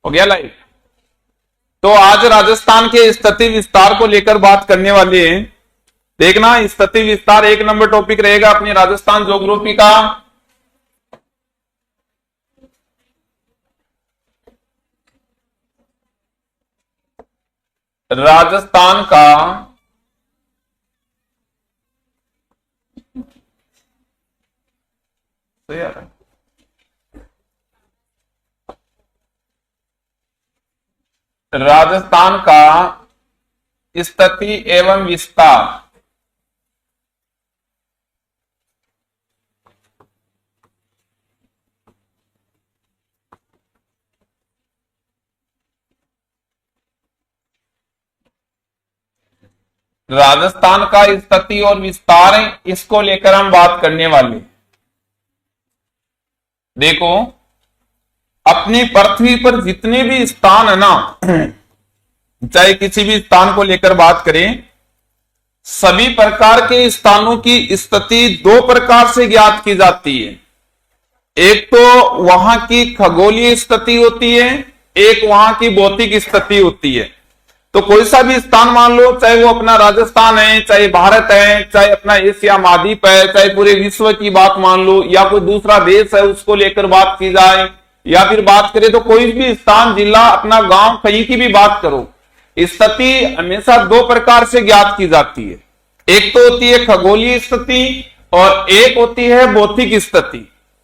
हो गया लाइव। तो आज राजस्थान के स्थिति विस्तार को लेकर बात करने वाले हैं। देखना, स्थिति विस्तार 1 नंबर टॉपिक रहेगा अपनी राजस्थान ज्योग्राफी का। राजस्थान का तो यार राजस्थान का स्थिति एवं विस्तार। राजस्थान का स्थिति और विस्तार है, इसको लेकर हम बात करने वाले। देखो, अपनी पृथ्वी पर जितने भी स्थान है ना, चाहे किसी भी स्थान को लेकर बात करें, सभी प्रकार के स्थानों की स्थिति 2 प्रकार से ज्ञात की जाती है। एक तो वहां की खगोलीय स्थिति होती है, एक वहां की भौतिक स्थिति होती है। तो कोई सा भी स्थान मान लो, चाहे वो अपना राजस्थान है, चाहे भारत है, चाहे अपना एशिया महाद्वीप है, चाहे पूरे विश्व की बात मान लो, या कोई दूसरा देश है उसको लेकर बात की जाए, या फिर बात करें तो कोई भी स्थान, जिला, अपना गांव, कहीं की भी बात करो, स्थिति हमेशा 2 प्रकार से ज्ञात की जाती है। एक तो होती है खगोलीय स्थिति और एक होती है भौतिक स्थिति।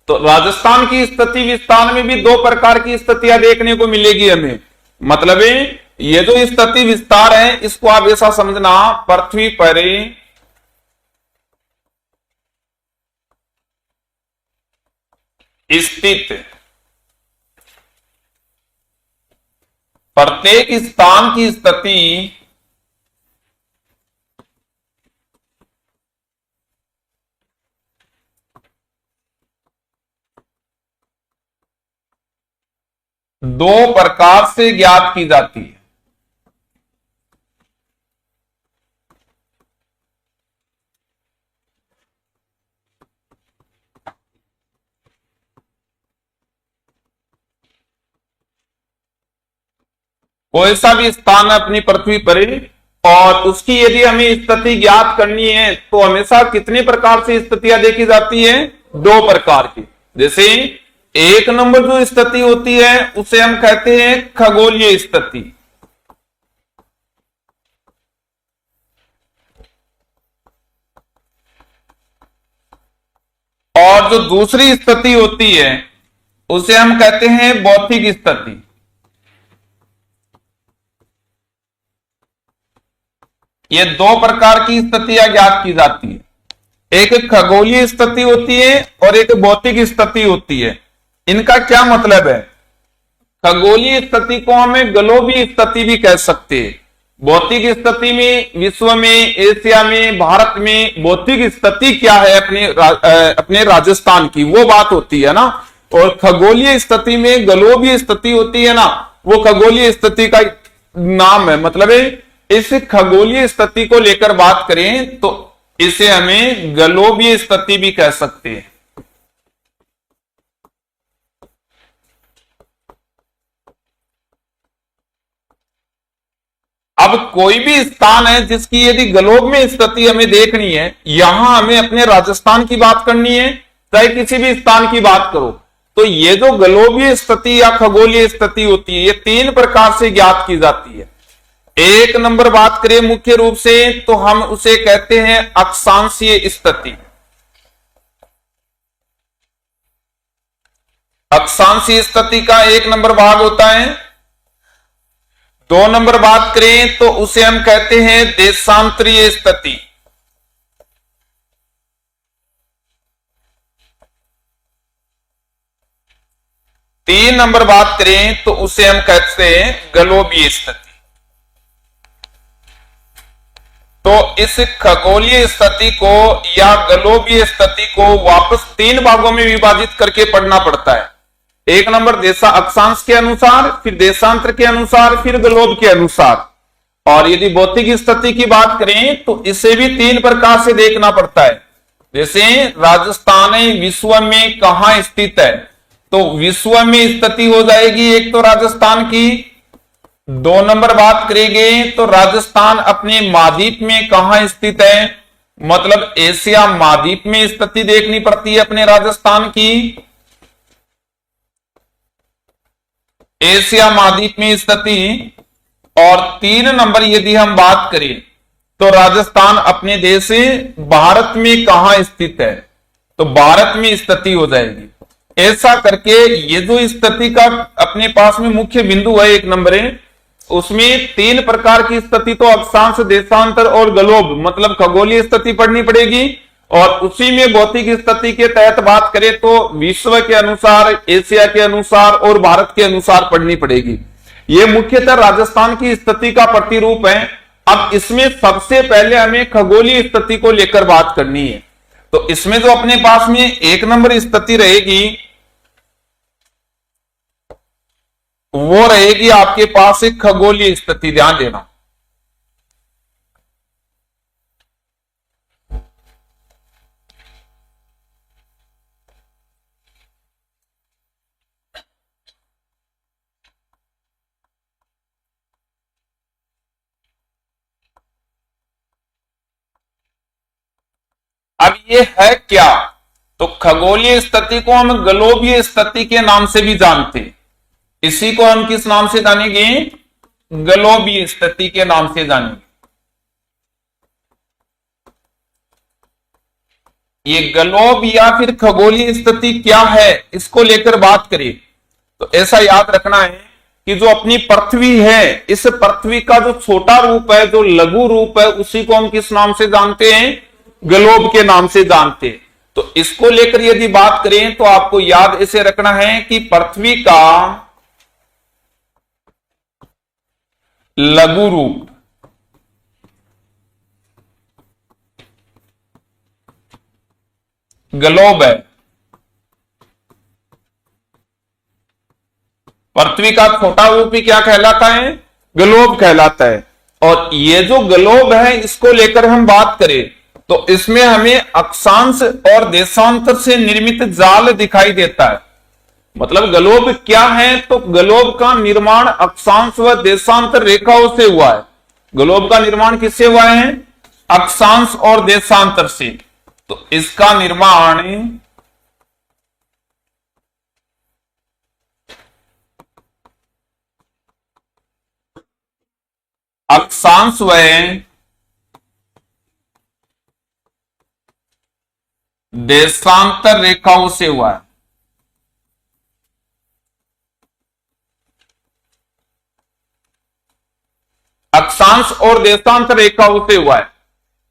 तो राजस्थान की स्थिति विस्तार में भी 2 प्रकार की स्थितियां देखने को मिलेगी हमें। मतलब ये जो स्थिति विस्तार है, इसको आप ऐसा समझना, पृथ्वी पर स्थित प्रत्येक स्थान की स्थिति दो प्रकार से ज्ञात की जाती है। कोई सा भी स्थान अपनी पृथ्वी पर, और उसकी यदि हमें स्थिति ज्ञात करनी है तो हमेशा कितने प्रकार से स्थितियां देखी जाती है? 2 प्रकार की। जैसे 1 नंबर जो स्थिति होती है उसे हम कहते हैं खगोलीय स्थिति, और जो दूसरी स्थिति होती है उसे हम कहते हैं भौतिक स्थिति। ये 2 प्रकार की स्थितियां ज्ञात की जाती है। एक खगोलीय स्थिति होती है और एक भौतिक स्थिति होती है। इनका क्या मतलब है? खगोलीय स्थिति को हमें ग्लोबीय स्थिति भी कह सकते हैं। भौतिक स्थिति में विश्व में, एशिया में, भारत में भौतिक स्थिति क्या है अपने राजस्थान की, वो बात होती है ना। और खगोलीय स्थिति में ग्लोबीय स्थिति होती है ना, वो खगोलीय स्थिति का नाम है। मतलब इस खगोलीय स्थिति को लेकर बात करें तो इसे हमें ग्लोबीय स्थिति भी कह सकते हैं। अब कोई भी स्थान है जिसकी यदि ग्लोब में स्थिति हमें देखनी है, यहां हमें अपने राजस्थान की बात करनी है, चाहे किसी भी स्थान की बात करो, तो ये जो ग्लोबीय स्थिति या खगोलीय स्थिति होती है, ये 3 प्रकार से ज्ञात की जाती है। 1 नंबर बात करें मुख्य रूप से तो हम उसे कहते हैं अक्षांशीय स्थिति। अक्षांशीय स्थिति का 1 नंबर भाग होता है। 2 नंबर बात करें तो उसे हम कहते हैं देशांतरीय स्थिति। 3 नंबर बात करें तो उसे हम कहते हैं ग्लोबीय स्थिति। तो इस खगोलीय स्थिति को या ग्लोबीय स्थिति को वापस 3 भागों में विभाजित करके पढ़ना पड़ता है। 1 नंबर अक्षांश के अनुसार, फिर देशांतर के अनुसार, फिर ग्लोब के अनुसार। और यदि भौतिक स्थिति की बात करें तो इसे भी 3 प्रकार से देखना पड़ता है। जैसे राजस्थान विश्व में कहां स्थित है, तो विश्व में स्थिति हो जाएगी एक तो राजस्थान की। 2 नंबर बात करेंगे तो राजस्थान अपने महाद्वीप में कहां स्थित है, मतलब एशिया महाद्वीप में स्थिति देखनी पड़ती है अपने राजस्थान की, एशिया महाद्वीप में स्थिति। और 3 नंबर यदि हम बात करें तो राजस्थान अपने देश से भारत में कहां स्थित है, तो भारत में स्थिति हो जाएगी। ऐसा करके ये जो स्थिति का अपने पास में मुख्य बिंदु है 1 नंबर है, उसमें 3 प्रकार की स्थिति, तो अक्षांश, देशांतर और ग्लोब, मतलब खगोलीय स्थिति पढ़नी पड़ेगी। और उसी में भौतिक स्थिति के तहत बात करें तो विश्व के अनुसार, एशिया के अनुसार और भारत के अनुसार पढ़नी पड़ेगी। ये मुख्यतः राजस्थान की स्थिति का प्रतिरूप है। अब इसमें सबसे पहले हमें खगोलीय स्थिति को लेकर बात करनी है। तो इसमें जो अपने पास में 1 नंबर स्थिति रहेगी वो रहेगी आपके पास एक खगोलीय स्थिति, ध्यान देना। अब ये है क्या, तो खगोलीय स्थिति को हम ग्लोबीय स्थिति के नाम से भी जानते हैं। इसी को हम किस नाम से जानेंगे, ग्लोबीय स्थिति के नाम से जानेंगे। ये ग्लोब या फिर खगोलीय स्थिति क्या है, इसको लेकर बात करें तो ऐसा याद रखना है कि जो अपनी पृथ्वी है, इस पृथ्वी का जो छोटा रूप है, जो लघु रूप है, उसी को हम किस नाम से जानते हैं, ग्लोब के नाम से जानते हैं। तो इसको लेकर यदि बात करें तो आपको याद ऐसे रखना है कि पृथ्वी का लघु रूप ग्लोब है, पृथ्वी का छोटा रूप ही क्या कहलाता है, ग्लोब कहलाता है। और ये जो ग्लोब है इसको लेकर हम बात करें तो इसमें हमें अक्षांश और देशांतर से निर्मित जाल दिखाई देता है। मतलब ग्लोब क्या है, तो ग्लोब का निर्माण अक्षांश व देशांतर रेखाओं से हुआ है। ग्लोब का निर्माण किससे हुआ है, अक्षांश और देशांतर से। तो इसका निर्माण अक्षांश व देशांतर रेखाओं से हुआ है। अक्षांश और देशांतर रेखाओं से हुआ है।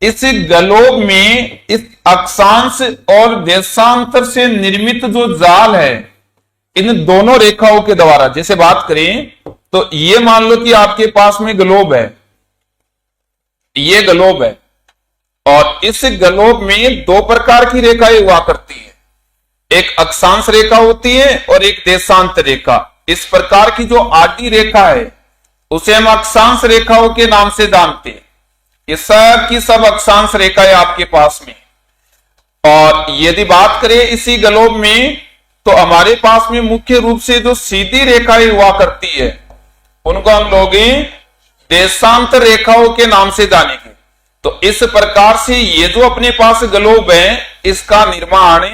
इस ग्लोब में इस अक्षांश और देशांतर से निर्मित जो जाल है, इन दोनों रेखाओं के द्वारा जैसे बात करें तो ये मान लो कि आपके पास में ग्लोब है, ये ग्लोब है, और इस ग्लोब में 2 प्रकार की रेखाएं हुआ करती है। एक अक्षांश रेखा होती है और एक देशांतर रेखा। इस प्रकार की जो आडी रेखा है उसे हम अक्षांश रेखाओं के नाम से जानते हैं। ये सब की सब अक्षांश रेखाएं आपके पास में। और यदि बात करें इसी ग्लोब में तो हमारे पास में मुख्य रूप से जो सीधी रेखाएं हुआ करती है उनको हम लोग देशांतर रेखाओं के नाम से जानेंगे। तो इस प्रकार से ये जो अपने पास ग्लोब है इसका निर्माण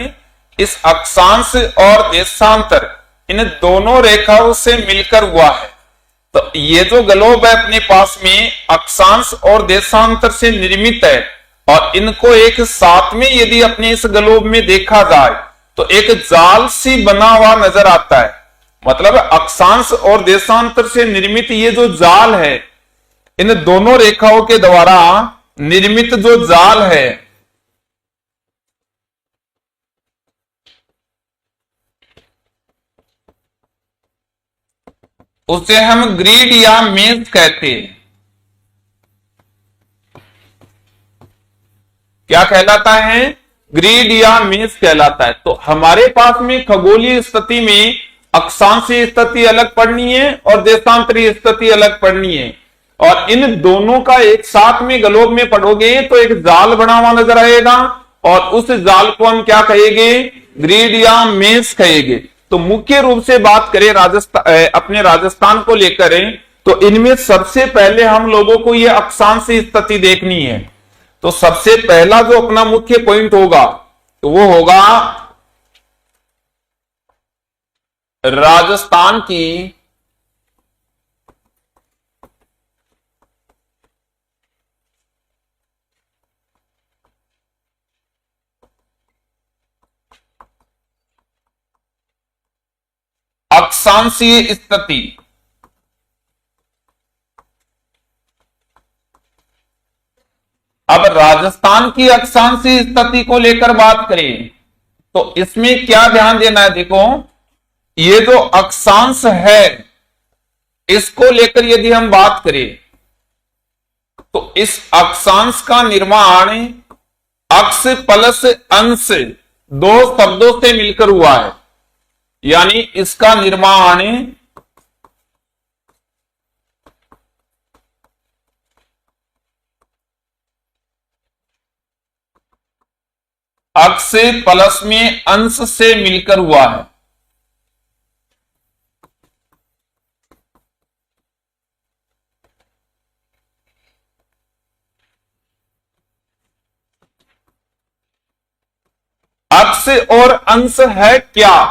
इस अक्षांश और देशांतर इन दोनों रेखाओं से मिलकर हुआ है। तो ये जो ग्लोब है अपने पास में अक्षांश और देशांतर से निर्मित है, और इनको एक साथ में यदि अपने इस ग्लोब में देखा जाए तो एक जाल सी बना हुआ नजर आता है। मतलब अक्षांश और देशांतर से निर्मित ये जो जाल है, इन दोनों रेखाओं के द्वारा निर्मित जो जाल है उसे हम ग्रिड या मेज कहते हैं। क्या कहलाता है, ग्रिड या मेज कहलाता है। तो हमारे पास में खगोलीय स्थिति में अक्षांशीय स्थिति अलग पढ़नी है और देशांतरीय स्थिति अलग पढ़नी है, और इन दोनों का एक साथ में ग्लोब में पढ़ोगे तो एक जाल बना हुआ नजर आएगा, और उस जाल को हम क्या कहेंगे, ग्रिड या मेज कहेंगे। तो मुख्य रूप से बात करें राजस्थान, अपने राजस्थान को लेकर, तो इनमें सबसे पहले हम लोगों को यह अक्षांश स्थिति देखनी है। तो सबसे पहला जो अपना मुख्य पॉइंट होगा तो वो होगा राजस्थान की अक्षांशीय स्थिति। अब राजस्थान की अक्षांशीय स्थिति को लेकर बात करें तो इसमें क्या ध्यान देना है, देखो ये जो अक्षांश है इसको लेकर यदि हम बात करें तो इस अक्षांश का निर्माण अक्ष प्लस अंश दो शब्दों से मिलकर हुआ है, यानी इसका निर्माण अक्ष प्लस में अंश से मिलकर हुआ है। अक्ष और अंश है क्या,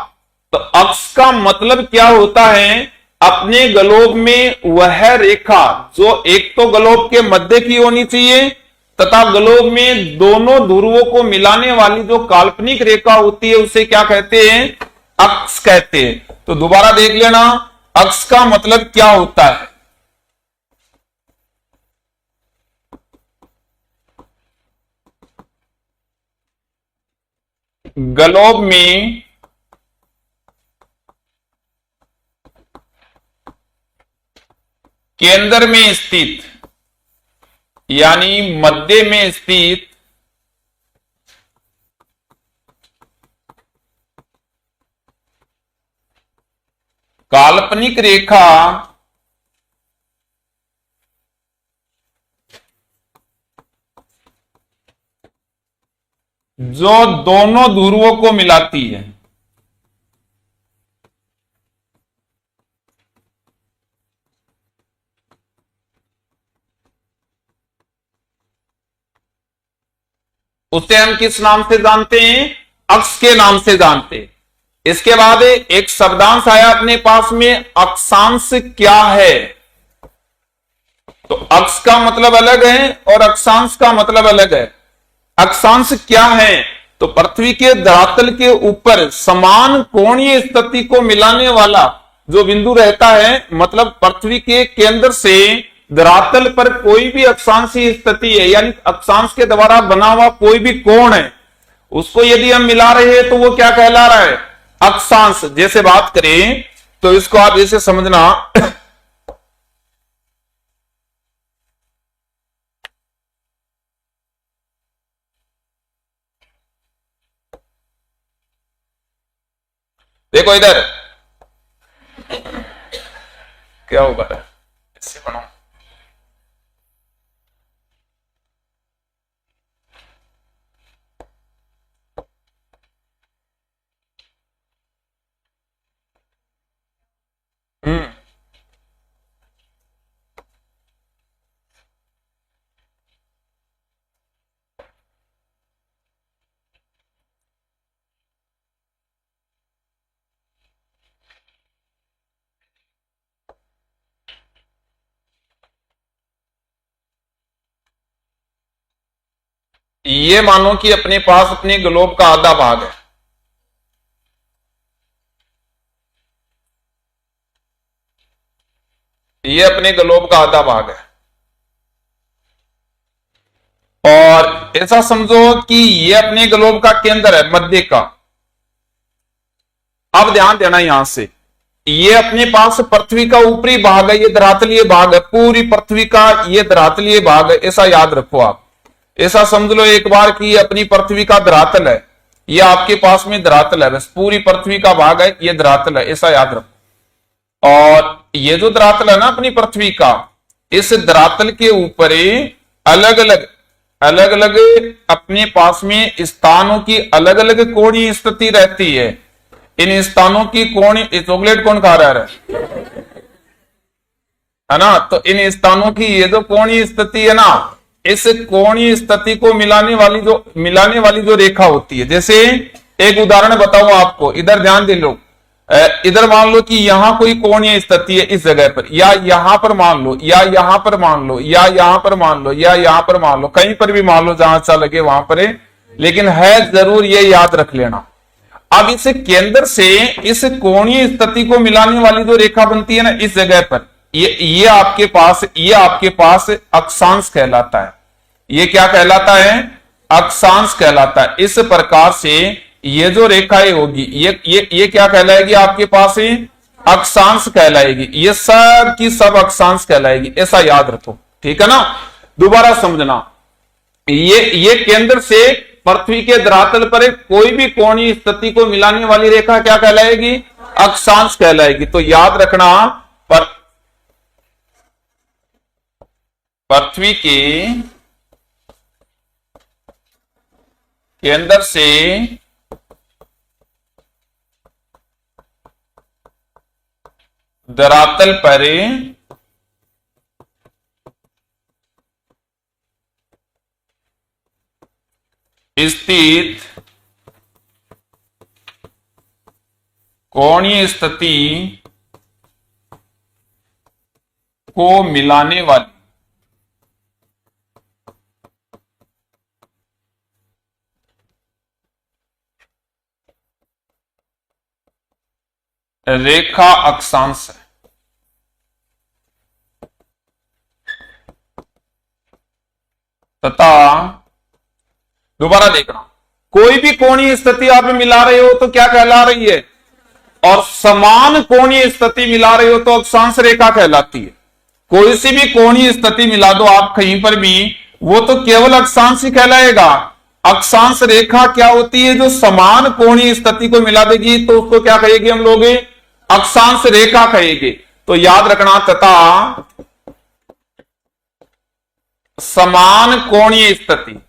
तो अक्ष का मतलब क्या होता है, अपने गलोब में वह रेखा जो एक तो गलोब के मध्य की होनी चाहिए तथा गलोब में दोनों ध्रुवों को मिलाने वाली जो काल्पनिक रेखा होती है उसे क्या कहते हैं, अक्ष कहते हैं। तो दोबारा देख लेना, अक्ष का मतलब क्या होता है। गलोब में केंद्र में स्थित यानी मध्य में स्थित काल्पनिक रेखा जो दोनों ध्रुवों को मिलाती है। उसे हम किस नाम से जानते हैं, अक्ष के नाम से जानते हैं। इसके बाद एक शब्दांश आया अपने पास में, अक्षांश क्या है। तो अक्ष का मतलब अलग है और अक्षांश का मतलब अलग है। अक्षांश क्या है, तो पृथ्वी के धरातल के ऊपर समान कोणीय स्थिति को मिलाने वाला जो बिंदु रहता है, मतलब पृथ्वी के केंद्र से धरातल पर कोई भी अक्षांशीय स्थिति है, यानी अक्षांश के द्वारा बना हुआ कोई भी कोण है, उसको यदि हम मिला रहे हैं तो वो क्या कहला रहा है, अक्षांश। जैसे बात करें तो इसको आप जैसे समझना देखो इधर क्या होगा, इससे बनाओ। ये मानो कि अपने पास अपने ग्लोब का आधा भाग है, ये अपने ग्लोब का आधा भाग है, और ऐसा समझो कि ये अपने ग्लोब का केंद्र है, मध्य का। अब ध्यान देना यहां से, ये अपने पास पृथ्वी का ऊपरी भाग है, ये धरातलीय भाग है, पूरी पृथ्वी का ये धरातलीय भाग है, ऐसा याद रखो आप। ऐसा समझ लो एक बार कि ये अपनी पृथ्वी का धरातल है, ये आपके पास में धरातल है, बस पूरी पृथ्वी का भाग है, ये धरातल है, ऐसा याद रखो। और ये जो धरातल है ना अपनी पृथ्वी का, इस धरातल के ऊपर अलग अलग अपने पास में स्थानों की अलग अलग कोणीय स्थिति रहती है। इन स्थानों की कोणीय, चॉकलेट कौन खा रहा है ना, तो इन स्थानों की ये जो कोणीय स्थिति है ना, इस कोणीय स्थिति को मिलाने वाली जो रेखा होती है, जैसे एक उदाहरण बताऊं आपको, इधर ध्यान दे लो। इधर मान लो कि यहां कोई कोणीय स्थिति है इस जगह पर, या यहां पर मान लो, या यहां पर मान लो, या यहां पर मान लो, या यहां पर मान लो, कहीं पर भी मान लो जहां अच्छा लगे वहां पर है, लेकिन है जरूर ये याद रख लेना। अब इस केंद्र से इस कोणीय स्थिति को मिलाने वाली जो रेखा बनती है ना इस जगह पर, ये आपके पास अक्षांश कहलाता है। ये क्या कहलाता है? अक्षांश कहलाता है। इस प्रकार से ये जो रेखाएं होगी ये क्या कहलाएगी आपके पास? अक्षांश कहलाएगी। ये सब की सब अक्षांश कहलाएगी, ऐसा याद रखो, ठीक है ना। दोबारा समझना, ये केंद्र से पृथ्वी के धरातल पर कोई भी कोणीय स्थिति को मिलाने वाली रेखा क्या कहलाएगी? अक्षांश कहलाएगी। तो याद रखना, पृथ्वी के केंद्र से धरातल पर स्थित कोणीय स्थिति को मिलाने वाली रेखा अक्षांश है। तथा दोबारा देखना, कोई भी कोणीय स्थिति आप मिला रहे हो तो क्या कहला रही है? और समान कोणीय स्थिति मिला रहे हो तो अक्षांश रेखा कहलाती है। कोई सी भी कोणीय स्थिति मिला दो आप कहीं पर भी, वो तो केवल अक्षांश ही कहलाएगा। अक्षांश रेखा क्या होती है? जो समान कोणीय स्थिति को मिला देगी तो उसको क्या कहेगी हम लोग? अक्षांश रेखा कहेंगे। तो याद रखना, तथा समान कोणीय स्थिति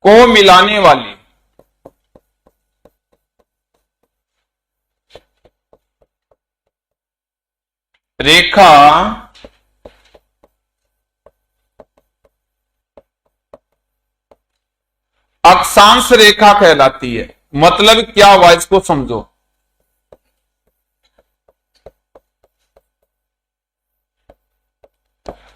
को मिलाने वाली रेखा अक्षांश रेखा कहलाती है। मतलब क्या हुआ इसको समझो।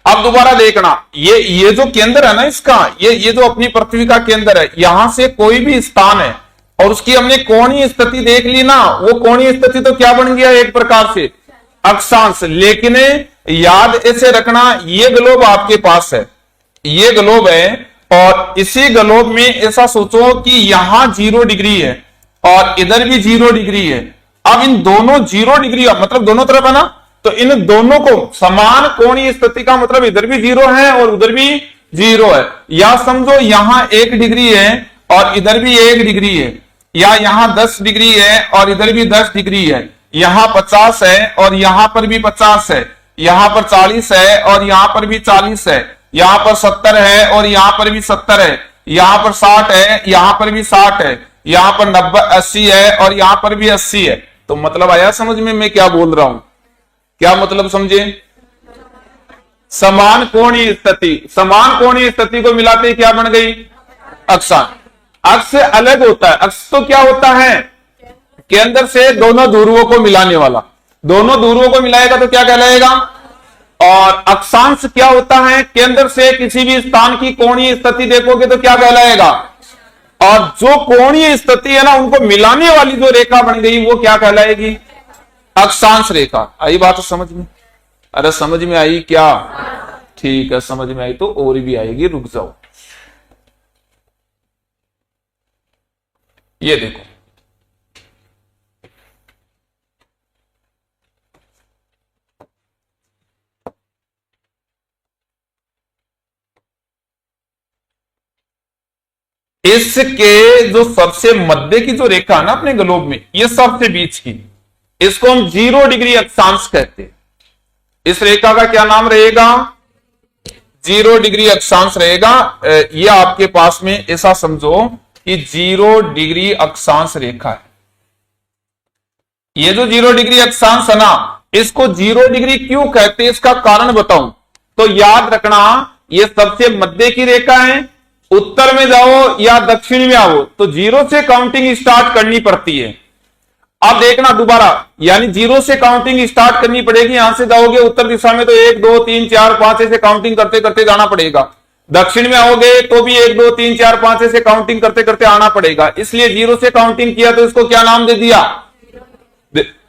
अब दोबारा देखना, ये जो केंद्र है ना इसका, ये जो अपनी पृथ्वी का केंद्र है, यहां से कोई भी स्थान है और उसकी हमने कोणीय स्थिति देख ली ना, वो कोणीय स्थिति तो क्या बन गया? एक प्रकार से अक्षांश। लेकिन याद ऐसे रखना, ये ग्लोब आपके पास है, ये ग्लोब है, और इसी ग्लोब में ऐसा सोचो कि यहां 0 डिग्री है और इधर भी 0 डिग्री है। अब इन दोनों 0 डिग्री मतलब दोनों तरफ है ना, तो इन दोनों को समान कोणीय स्थिति का मतलब इधर भी 0 है और उधर भी 0 है। या समझो यहां 1 डिग्री है और इधर भी 1 डिग्री है, या यहां 10 डिग्री है और इधर भी 10 डिग्री है, यहां 50 है और यहां पर भी 50 है, यहां पर 40 है और यहां पर भी 40 है, यहां पर 70 है और यहां पर भी 70 है, यहां पर 60 है, यहां पर भी 60 है, यहां पर 90 80 है और यहां पर भी 80 है। तो मतलब आया समझ में मैं क्या बोल रहा हूं? क्या मतलब समझे? समान कोणीय स्थिति, समान कोणीय स्थिति को मिलाते ही क्या बन गई? अक्षांश। अक्ष से अलग होता है। अक्ष तो क्या होता है? केंद्र से दोनों ध्रुवों को मिलाने वाला। दोनों ध्रुवों को मिलाएगा तो क्या कहलाएगा? और अक्षांश क्या होता है? केंद्र से किसी भी स्थान की कोणीय स्थिति देखोगे तो क्या कहलाएगा? और जो कोणीय स्थिति है ना, उनको मिलाने वाली जो रेखा बन गई वो क्या कहलाएगी? अक्षांश रेखा। आई बात समझ में? अरे समझ में आई क्या? ठीक है, समझ में आई तो और भी आएगी, रुक जाओ। ये देखो, इसके जो सबसे मध्य की जो रेखा है ना अपने ग्लोब में, ये सबसे बीच की, इसको हम 0 डिग्री अक्षांश कहते हैं। इस रेखा का क्या नाम रहेगा? 0 डिग्री अक्षांश रहेगा। ये आपके पास में ऐसा समझो कि 0 डिग्री अक्षांश रेखा है। ये जो 0 डिग्री अक्षांश है ना, इसको 0 डिग्री क्यों कहते हैं, इसका कारण बताऊं तो याद रखना, ये सबसे मध्य की रेखा है। उत्तर में जाओ या दक्षिण में आओ तो 0 से काउंटिंग स्टार्ट करनी पड़ती है। अब देखना दोबारा, यानी 0 से काउंटिंग स्टार्ट करनी पड़ेगी। यहां से जाओगे उत्तर दिशा में तो 1 2 3 4 5 ऐसे काउंटिंग करते करते जाना पड़ेगा। दक्षिण में आओगे तो भी 1 2 3 4 5 ऐसे काउंटिंग करते करते आना पड़ेगा। इसलिए 0 से काउंटिंग किया तो इसको क्या नाम दे दिया,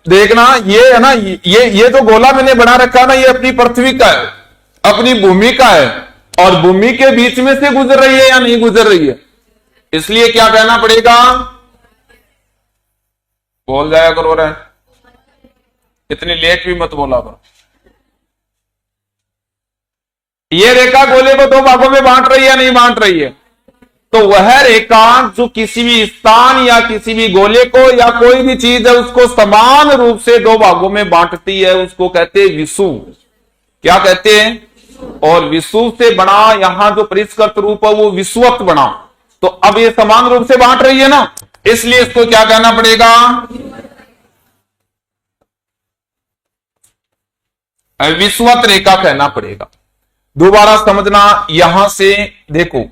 देखना ये है ना, ये जो गोला मैंने बना रखा है ना, ये अपनी पृथ्वी का है, अपनी भूमि का है, और भूमि के बीच में से गुजर रही है या नहीं गुजर रही है। इसलिए क्या कहना पड़ेगा, बोल जाया करो रे, इतनी लेट भी मत बोला करो। ये रेखा गोले को 2 भागों में बांट रही है नहीं बांट रही है, तो वह रेखा जो किसी भी स्थान या किसी भी गोले को या कोई भी चीज है उसको समान रूप से 2 भागों में बांटती है, उसको कहते हैं विषुव। क्या कहते हैं, और विषुव से बना यहां जो परिष्कृत रूप है वो विषुवत बना। तो अब ये समान रूप से बांट रही है ना, इसलिए इसको क्या कहना पड़ेगा, विषुवत रेखा कहना पड़ेगा। दोबारा समझना, यहां से देखो,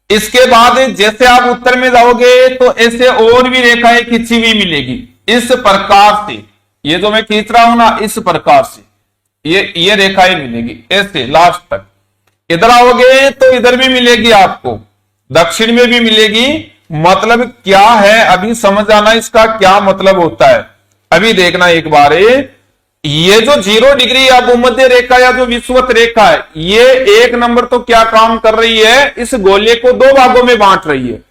इसके बाद जैसे आप उत्तर में जाओगे तो ऐसे और भी रेखाएं खींची हुई मिलेगी इस प्रकार से। ये जो मैं खींच रहा हूं ना, इस प्रकार से ये रेखाएं मिलेगी ऐसे लास्ट तक। इधर आओगे तो इधर भी मिलेगी आपको, दक्षिण में भी मिलेगी। मतलब क्या है, अभी समझ आना इसका क्या मतलब होता है। अभी देखना एक बार, ये जो 0 डिग्री या भूमध्य रेखा या जो विषुवत रेखा है, ये 1 नंबर तो क्या काम कर रही है, इस गोले को 2 भागों में बांट रही है।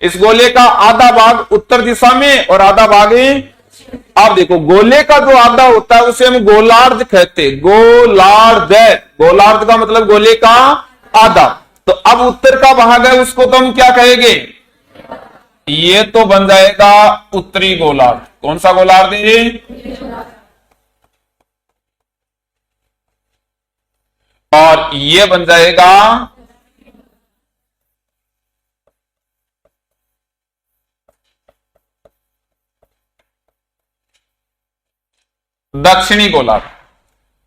इस गोले का आधा भाग उत्तर दिशा में और आधा भाग, आप देखो गोले का जो आधा होता है उसे हम गोलार्ध कहते हैं। गोलार्ध का मतलब गोले का आधा। तो अब उत्तर का भाग है उसको तो हम क्या कहेंगे, ये तो बन जाएगा उत्तरी गोलार्ध। कौन सा गोलार्ध है, और ये बन जाएगा दक्षिणी गोलार्ध।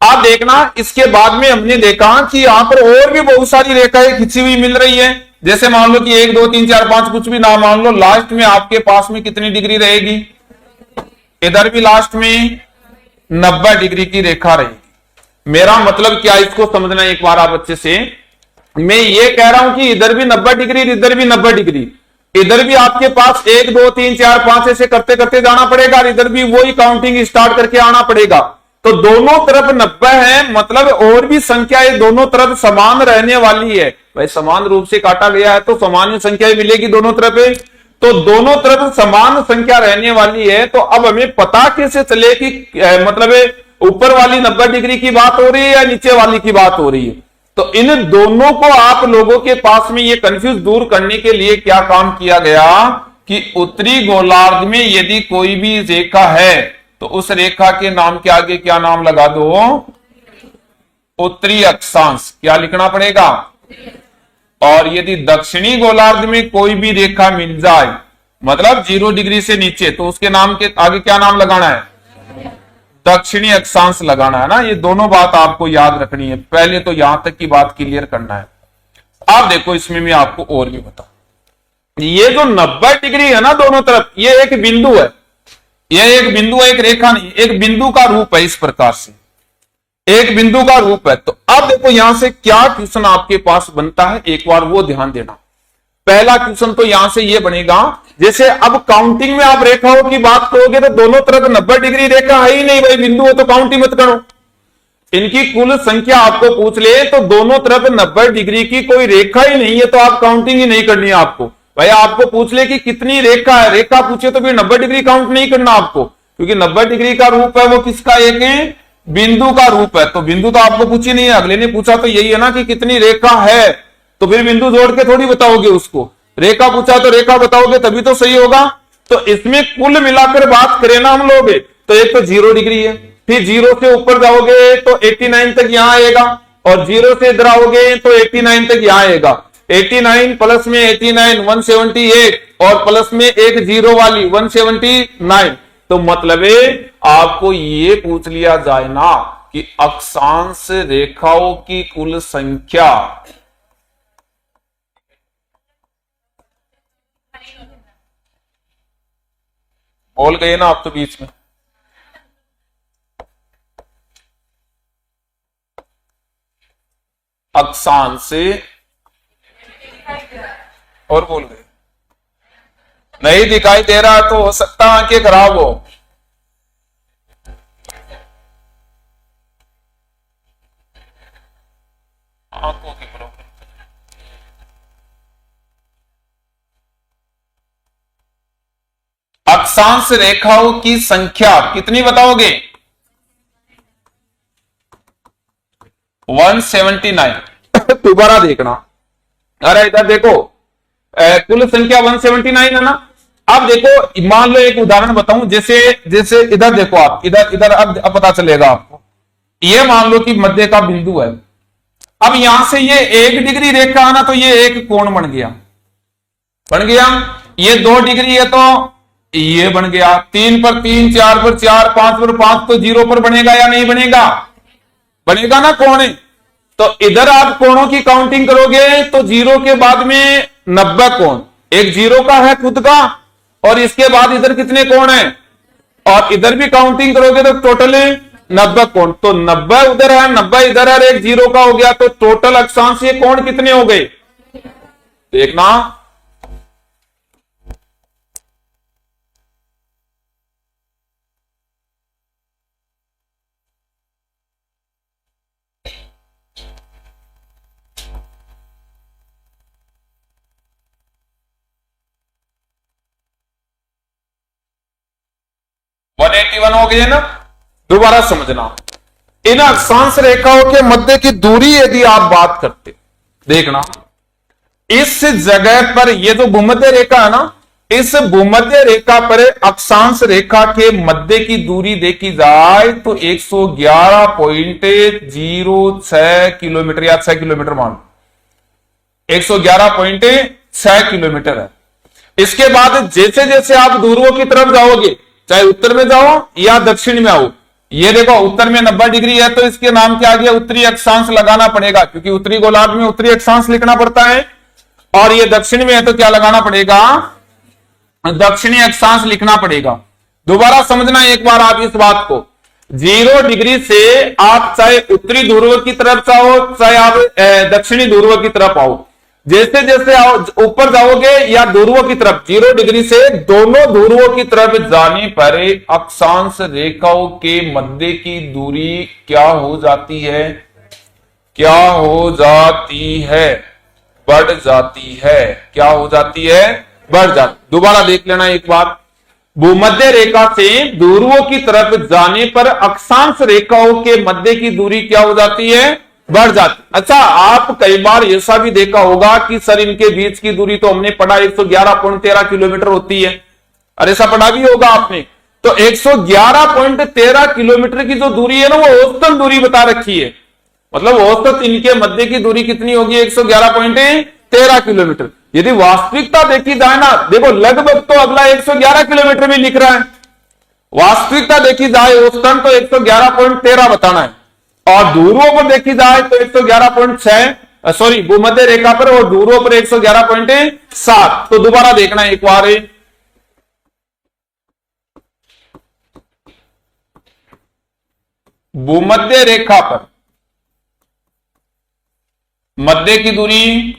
आप देखना, इसके बाद में हमने देखा कि यहां पर और भी बहुत सारी रेखाएं खींची हुई मिल रही है। जैसे मान लो कि 1 2 3 4 5 कुछ भी ना मान लो, लास्ट में आपके पास में कितनी डिग्री रहेगी, इधर भी लास्ट में 90 डिग्री की रेखा रहेगी। मेरा मतलब क्या, इसको समझना एक बार आप अच्छे से। मैं ये कह रहा हूं कि इधर भी 90 डिग्री, इधर भी 90 डिग्री, इधर भी आपके पास 1 2 3 4 5 ऐसे करते करते जाना पड़ेगा, और इधर भी वही काउंटिंग स्टार्ट करके आना पड़ेगा। तो दोनों तरफ 90 है, मतलब और भी संख्या दोनों तरफ समान रहने वाली है। भाई समान रूप से काटा गया है तो समान संख्या मिलेगी दोनों तरफ, तो दोनों तरफ समान संख्या रहने वाली है। तो अब हमें पता कैसे चले कि मतलब ऊपर वाली 90 डिग्री की बात हो रही है या नीचे वाली की बात हो रही है। तो इन दोनों को आप लोगों के पास में ये कंफ्यूज दूर करने के लिए क्या काम किया गया कि उत्तरी गोलार्ध में यदि कोई भी रेखा है तो उस रेखा के नाम के आगे क्या नाम लगा दो, उत्तरी अक्षांश। क्या लिखना पड़ेगा, और यदि दक्षिणी गोलार्ध में कोई भी रेखा मिल जाए मतलब 0 डिग्री से नीचे, तो उसके नाम के आगे क्या नाम लगाना है, दक्षिणी अक्षांश लगाना है ना। ये दोनों बात आपको याद रखनी है, पहले तो यहां तक की बात क्लियर करना है। आप देखो इसमें मैं आपको और भी बताऊं, ये जो 90 डिग्री है ना दोनों तरफ, ये एक बिंदु है, ये एक बिंदु है, एक रेखा नहीं, एक बिंदु का रूप है। इस प्रकार से एक बिंदु का रूप है। तो अब देखो यहां से क्या क्वेश्चन आपके पास बनता है, एक बार वो ध्यान देना। पहला क्वेश्चन तो यहां से ये बनेगा, जैसे अब काउंटिंग में आप रेखाओं की बात करोगे तो दोनों तरफ 90 डिग्री रेखा है ही नहीं, भाई बिंदु हो तो काउंटिंग मत करो। इनकी कुल संख्या आपको पूछ ले तो दोनों तरफ 90 डिग्री की कोई रेखा ही नहीं है, तो आप काउंटिंग ही नहीं करनी है आपको। भाई आपको पूछ ले कि कितनी रेखा है, रेखा पूछे तो फिर 90 डिग्री काउंट नहीं करना आपको, क्योंकि 90 डिग्री का रूप है वो किसका, एक बिंदु का रूप है। तो बिंदु तो आपको पूछी नहीं है, अगले ने पूछा तो यही है ना कि कितनी रेखा है, तो फिर बिंदु जोड़ के थोड़ी बताओगे उसको। रेखा पूछा तो रेखा बताओगे तभी तो सही होगा। तो इसमें कुल मिलाकर बात करें ना हम लोग, तो एक तो 0 डिग्री है, फिर 0 से ऊपर जाओगे तो 89 तक यहां आएगा, और 0 से इधर आओगे तो 89 तक यहां आएगा। 89 प्लस में 89 178 और प्लस में एक जीरो वाली 179। तो मतलब है आपको ये पूछ लिया जाए ना कि अक्षांश रेखाओं की कुल संख्या बोल गए ना आप तो बीच में। अक्षांश और बोल गए नहीं दिखाई दे रहा तो हो सकता आंखें खराब हो। आंखों की प्रॉब्लम। अक्षांश रेखाओं की संख्या कितनी बताओगे? 179। दोबारा देखना। अरे इधर देखो कुल संख्या 179 है ना। अब देखो मान लो एक उदाहरण बताऊं, जैसे जैसे इधर देखो आप, इधर इधर अब पता चलेगा आपको। ये मान लो कि मध्य का बिंदु है। अब यहां से ये 1 डिग्री रेखा है ना, तो ये एक कोण बन गया। बन गया। ये 2 डिग्री है तो ये बन गया। 3 पर 3, 4 पर 4, 5 पर 5, तो 0 पर बनेगा या नहीं बनेगा? बनेगा ना कोण। तो इधर आप कोणों की काउंटिंग करोगे तो 0 के बाद में 90 कोण, एक 0 का है खुद का, और इसके बाद इधर कितने कोण है, और इधर भी काउंटिंग करोगे तो टोटल 90 कोण। तो 90 उधर है, 90 इधर है, एक 0 का हो गया, तो टोटल अक्षांश ये कोण कितने हो गए देखना। वन 181 हो गए ना। दोबारा समझना, इन अक्षांश रेखाओं के मध्य की दूरी यदि आप बात करते, देखना इस जगह पर ये जो भूमध्य रेखा है ना, इस भूमध्य रेखा पर अक्षांश रेखा के मध्य की दूरी देखी जाए तो 111.06 किलोमीटर या 6 किलोमीटर मान, 111.6 किलोमीटर है। इसके बाद जैसे जैसे आप ध्रुवों की तरफ जाओगे, चाहे उत्तर में जाओ या दक्षिण में आओ, ये देखो उत्तर में 90 डिग्री है तो इसके नाम क्या आ गया, उत्तरी अक्षांश लगाना पड़ेगा, क्योंकि उत्तरी गोलार्ध में उत्तरी अक्षांश लिखना पड़ता है। और ये दक्षिण में है तो क्या लगाना पड़ेगा, दक्षिणी अक्षांश लिखना पड़ेगा। दोबारा समझना एक बार आप इस बात को, 0 डिग्री से आप चाहे उत्तरी ध्रुव की तरफ जाओ चाहे आप दक्षिणी ध्रुव की तरफ आओ, जैसे जैसे आओ ऊपर जाओगे या ध्रुवों की तरफ, 0 डिग्री से दोनों ध्रुवों की तरफ जाने पर अक्षांश रेखाओं के मध्य की दूरी क्या हो जाती है, क्या हो जाती है, बढ़ जाती है। क्या हो जाती है, बढ़ जाती। दोबारा देख लेना एक बार, भूमध्य रेखा से ध्रुवों की तरफ जाने पर अक्षांश रेखाओं के मध्य की दूरी क्या हो जाती है, बढ़ जाती। अच्छा, आप कई बार ऐसा भी देखा होगा कि सर इनके बीच की दूरी तो हमने पढ़ा 111.13 किलोमीटर होती है, अरे ऐसा पढ़ा भी होगा आपने। तो 111.13 किलोमीटर की जो दूरी है ना, वो औसतन दूरी बता रखी है, मतलब औसत इनके मध्य की दूरी कितनी होगी, 111.13 किलोमीटर। यदि वास्तविकता देखी जाए ना, देखो लगभग तो अगला 111 किलोमीटर भी लिख रहा है, वास्तविकता देखी जाए औसतन तो 111.13 बताना है, और ध्रुवों पर देखी जाए तो 111.6, सॉरी भूमध्य रेखा पर और ध्रुवों पर 111.7। तो दोबारा देखना एक बार, भूमध्य रेखा पर मध्य की दूरी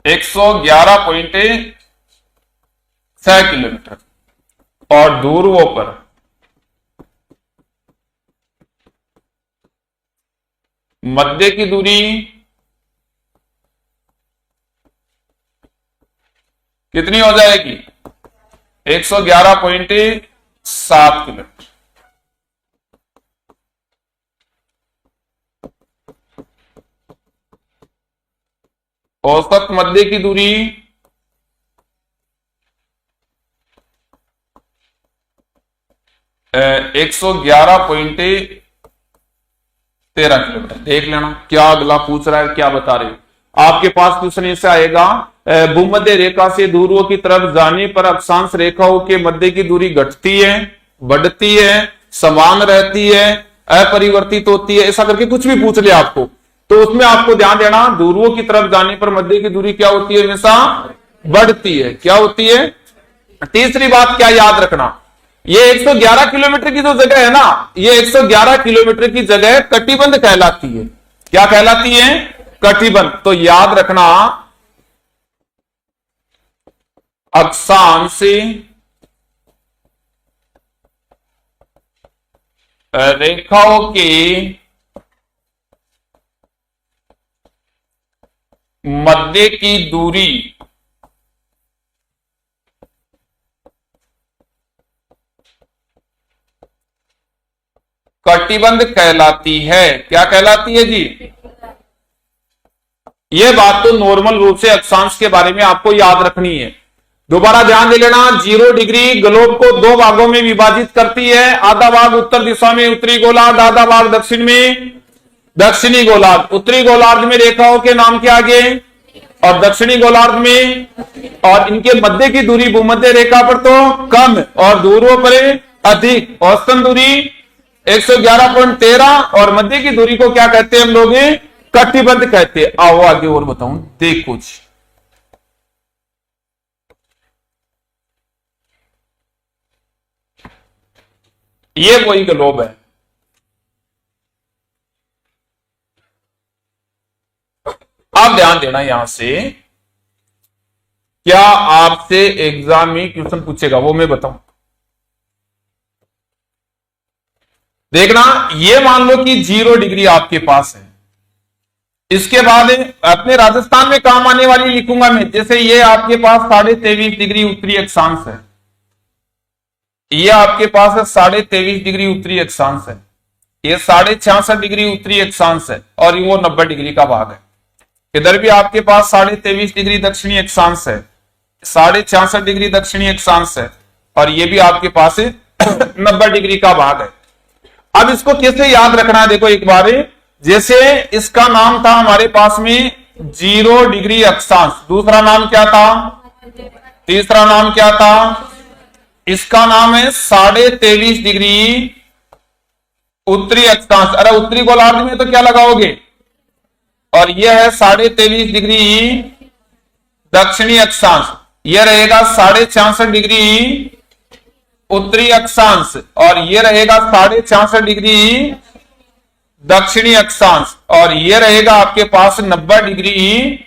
111.6 किलोमीटर और ध्रुवों पर मध्य की दूरी कितनी हो जाएगी, 111.7 किलोमीटर। औसत मध्य की दूरी 1 111.13 किलोमीटर। देख लेना क्या अगला पूछ रहा है, क्या बता रहे हो। आपके पास क्वेश्चन ऐसे आएगा, भूमध्य रेखा से ध्रुवों की तरफ जाने पर अक्षांश रेखाओं के मध्य की दूरी घटती है, बढ़ती है, समान रहती है, अपरिवर्तित होती है, ऐसा करके कुछ भी पूछ ले आपको, तो उसमें आपको ध्यान देना ध्रुवों की तरफ जाने पर मध्य की दूरी क्या होती है, हमेशा बढ़ती है। क्या होती है? तीसरी बात क्या याद रखना, ये 111 किलोमीटर की जो जगह है ना, ये 111 किलोमीटर की जगह कटिबंध कहलाती है। क्या कहलाती है? कटिबंध। तो याद रखना अक्षांश रेखाओं के मध्य की दूरी कटिबंध कहलाती है। क्या कहलाती है जी? यह बात तो नॉर्मल रूप से अक्षांश के बारे में आपको याद रखनी है। दोबारा ध्यान दे लेना, 0 डिग्री ग्लोब को दो भागों में विभाजित करती है, आधा भाग उत्तर दिशा में उत्तरी गोलार्ध, आधा भाग दक्षिण में दक्षिणी गोलार्ध। उत्तरी गोलार्ध में रेखाओं के नाम के आगे और दक्षिणी गोलार्ध में, और इनके मध्य की दूरी भूमध्य रेखा पर तो कम और ध्रुवों पर अधिक। औसतन दूरी 111.13 और मध्य की दूरी को क्या कहते हैं हम लोग? कटिबंध कहते हैं। आओ आगे और बताऊं, देख कुछ। ये वही ग्लोब है। आप ध्यान देना, यहां से क्या आपसे एग्जाम में क्वेश्चन पूछेगा वो मैं बताऊं। देखना, ये मान लो कि 0 डिग्री आपके पास है, इसके बाद अपने राजस्थान में काम आने वाली लिखूंगा मैं। जैसे ये आपके पास 23.5 डिग्री उत्तरी अक्षांश है, ये आपके पास है 23.5 डिग्री उत्तरी अक्षांश है, ये 66.5 डिग्री उत्तरी अक्षांश है, और वो 90 डिग्री का भाग है। इधर भी आपके पास 23.5 डिग्री दक्षिणी अक्षांश है, 66.5 डिग्री दक्षिणी अक्षांश है, और ये भी आपके पास 90 डिग्री का भाग है। अब इसको कैसे याद रखना है, देखो एक बार। जैसे इसका नाम था हमारे पास में 0 डिग्री अक्षांश, दूसरा नाम क्या था, तीसरा नाम क्या था, इसका नाम है 23.5 डिग्री उत्तरी अक्षांश। अरे उत्तरी गोलार्ध में तो क्या लगाओगे, और यह है 23.5 डिग्री दक्षिणी अक्षांश, यह रहेगा 66.5 डिग्री उत्तरी अक्षांश, और यह रहेगा 66.5 डिग्री दक्षिणी अक्षांश, और यह रहेगा आपके पास 90 डिग्री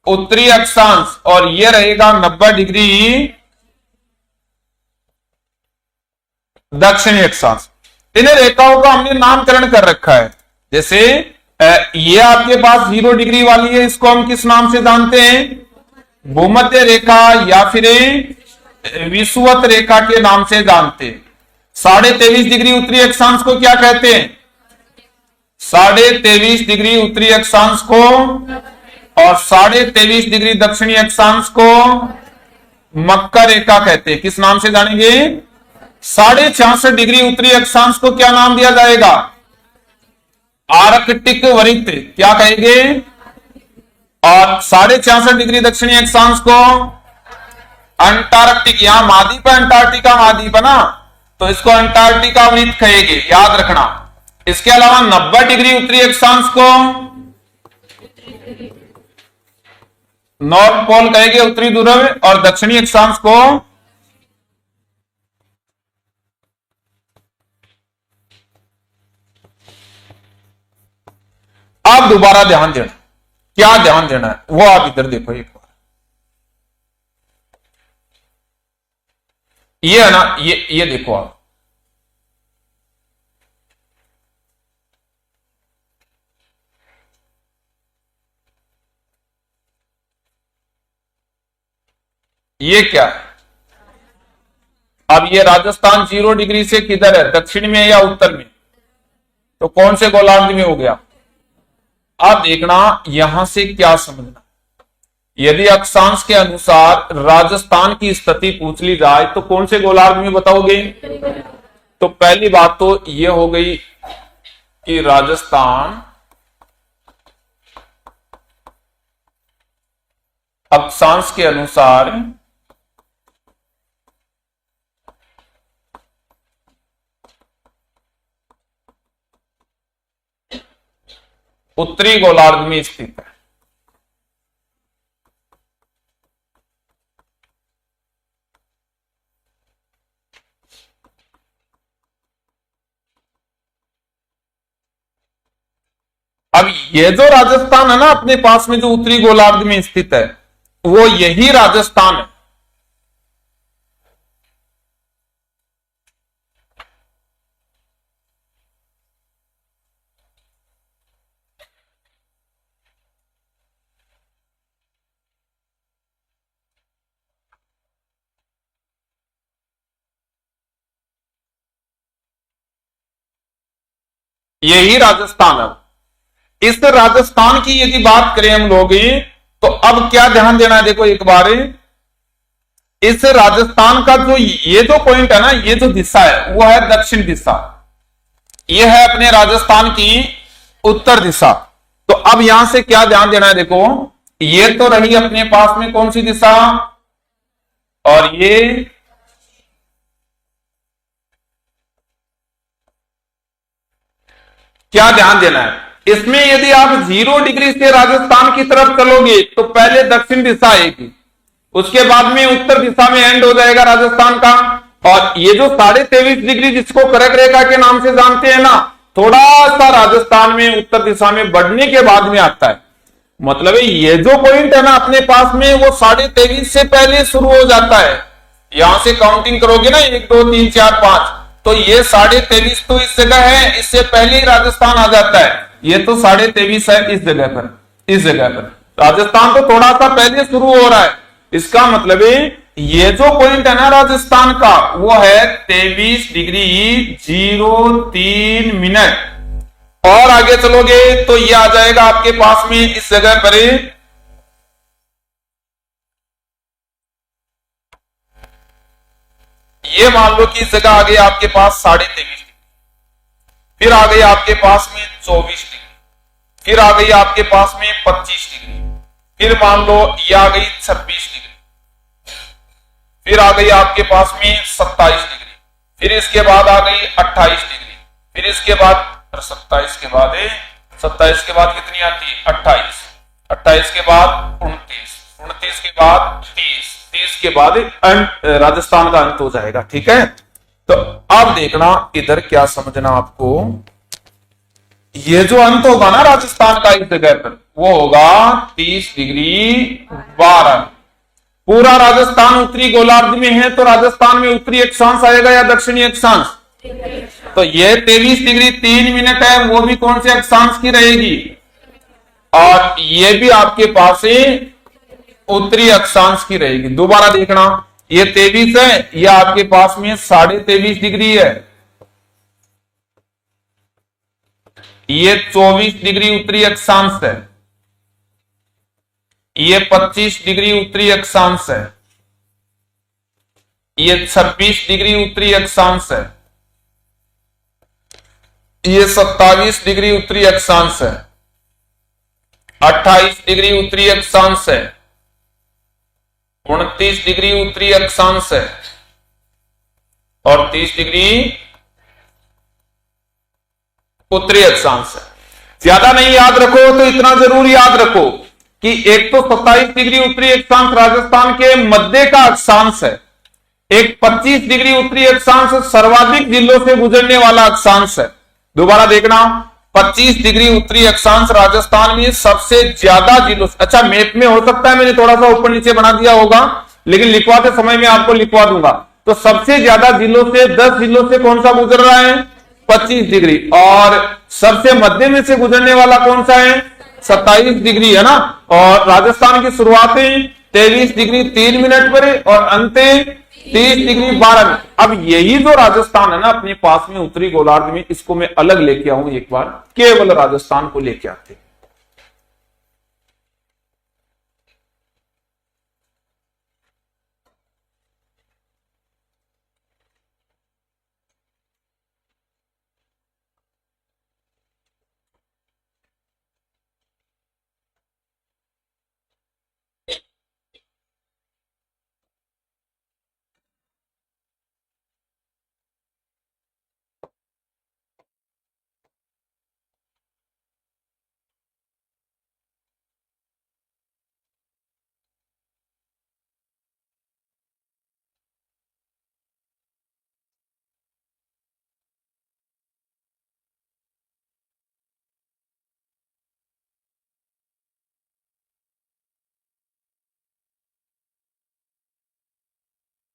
उत्तरी अक्षांश, और यह रहेगा 90 डिग्री दक्षिणी अक्षांश। इन्हें रेखाओं का हमने नामकरण कर रखा है। जैसे ये आपके पास 0 डिग्री वाली है, इसको हम किस नाम से जानते हैं? भूमध्य रेखा या फिर विषुवत रेखा के नाम से जानते हैं। 23.5 डिग्री उत्तरी अक्षांश को क्या कहते हैं? 23.5 डिग्री उत्तरी अक्षांश को, और 23.5 डिग्री दक्षिणी अक्षांश को मकर रेखा कहते हैं। किस नाम से जानेंगे? 66.5 डिग्री उत्तरी अक्षांश को क्या नाम दिया जाएगा? आर्कटिक वृत्त, क्या कहेंगे? और 66.5 डिग्री दक्षिणी अक्षांश को अंटार्कटिक, यहां महाद्वीप है, अंटार्कटिका महाद्वीप है ना, तो इसको अंटार्कटिका वृत्त कहेंगे, याद रखना। इसके अलावा 90 डिग्री उत्तरी अक्षांश को नॉर्थ पोल कहेंगे, उत्तरी ध्रुव, और दक्षिणी अक्षांश को आप दोबारा ध्यान देना, क्या ध्यान देना है वो आप इधर देखो एक बार। ये है ना, ये देखो आप, ये क्या है? अब ये राजस्थान 0 डिग्री से किधर है, दक्षिण में या उत्तर में? तो कौन से गोलार्ध में हो गया? आप देखना यहां से क्या समझना, यदि अक्षांश के अनुसार राजस्थान की स्थिति पूछ ली जाए तो कौन से गोलार्ध में बताओगे? तो पहली बात तो ये हो गई कि राजस्थान अक्षांश के अनुसार उत्तरी गोलार्ध में स्थित है। अब ये जो राजस्थान है ना अपने पास में, जो उत्तरी गोलार्ध में स्थित है, वो यही राजस्थान है। यही राजस्थान है। इस राजस्थान की यदि बात करें हम लोग, तो अब क्या ध्यान देना है, देखो एक बार, इस राजस्थान का जो ये जो पॉइंट है ना, ये जो दिशा है वो है दक्षिण दिशा, ये है अपने राजस्थान की उत्तर दिशा। तो अब यहां से क्या ध्यान देना है, देखो ये तो रही अपने पास में कौन सी दिशा, और ये क्या ध्यान देना है इसमें, यदि आप 0 डिग्री से राजस्थान की तरफ चलोगे तो पहले दक्षिण दिशा आएगी, उसके बाद में उत्तर दिशा में एंड हो जाएगा राजस्थान का। और ये जो 23.5 डिग्री जिसको कर्क रेखा के नाम से जानते हैं ना, थोड़ा सा राजस्थान में उत्तर दिशा में बढ़ने के बाद में आता है। मतलब ये जो पॉइंट है ना अपने पास में, वो 23.5 से पहले शुरू हो जाता है। यहां से काउंटिंग करोगे ना 1 2 3 4 5, तो ये 23.5 तो इस जगह है, इससे पहले ही राजस्थान आ जाता है। ये तो 23.5 है इस जगह पर, इस जगह पर राजस्थान तो थोड़ा सा पहले शुरू हो रहा है। इसका मतलब ये जो पॉइंट है ना राजस्थान का, वो है 23 डिग्री 03 मिनट। और आगे चलोगे तो ये आ जाएगा आपके पास में इस जगह पर, ये मान लो कि इस जगह आ गई आपके पास 23.5 डिग्री, फिर आ गई आपके पास में 24 डिग्री, फिर आ गई आपके पास में 25 डिग्री, फिर मान लो ये आ गई 26 डिग्री, फिर आ गई आपके पास में 27 डिग्री, फिर इसके बाद आ गई 28 डिग्री, फिर इसके बाद 27 के बाद 27 के बाद कितनी आती है 28, 28 के बाद 29, 29 के बाद 30, 30 के बाद राजस्थान का अंत हो जाएगा। ठीक है, तो अब देखना इधर क्या समझना आपको, ये जो अंत होगा ना राजस्थान का इस जगह पर, वो होगा 30 डिग्री 12। पूरा राजस्थान उत्तरी गोलार्ध में है, तो राजस्थान में उत्तरी अक्षांश आएगा या दक्षिणी अक्षांश, तो ये 23 डिग्री 3 मिनट है, वो भी कौन से अक्षांश की रहेगी, और ये भी आपके पास उत्तरी अक्षांश की रहेगी। दोबारा देखना, ये 23 है, ये आपके पास में 23.5 डिग्री है, ये 24 डिग्री उत्तरी अक्षांश है, ये 25 डिग्री उत्तरी अक्षांश है, ये 26 डिग्री उत्तरी अक्षांश है, ये 27 डिग्री उत्तरी अक्षांश है, 28 डिग्री उत्तरी अक्षांश है, 29 डिग्री उत्तरी अक्षांश है, और 30 डिग्री उत्तरी अक्षांश है। ज्यादा नहीं याद रखो तो इतना जरूर याद रखो कि एक तो 27 डिग्री उत्तरी अक्षांश राजस्थान के मध्य का अक्षांश है, एक 25 डिग्री उत्तरी अक्षांश सर्वाधिक जिलों से गुजरने वाला अक्षांश है। दोबारा देखना, 25 डिग्री उत्तरी अक्षांश राजस्थान में सबसे ज्यादा जिलों, अच्छा मैप में हो सकता है मैंने थोड़ा सा ऊपर नीचे बना दिया होगा, लेकिन लिखवाते समय में आपको लिखवा दूंगा। तो सबसे ज्यादा जिलों से 10 जिलों से कौन सा गुजर रहा है 25 डिग्री, और सबसे मध्य में से गुजरने वाला कौन सा है 27 डिग्री है ना। और राजस्थान की शुरुआती 23 डिग्री 3 मिनट पर और अंत 30 डिग्री 12 मिनट। अब यही जो राजस्थान है ना अपने पास में उत्तरी गोलार्ध में, इसको मैं अलग लेके आऊं एक बार, केवल राजस्थान को लेके आते।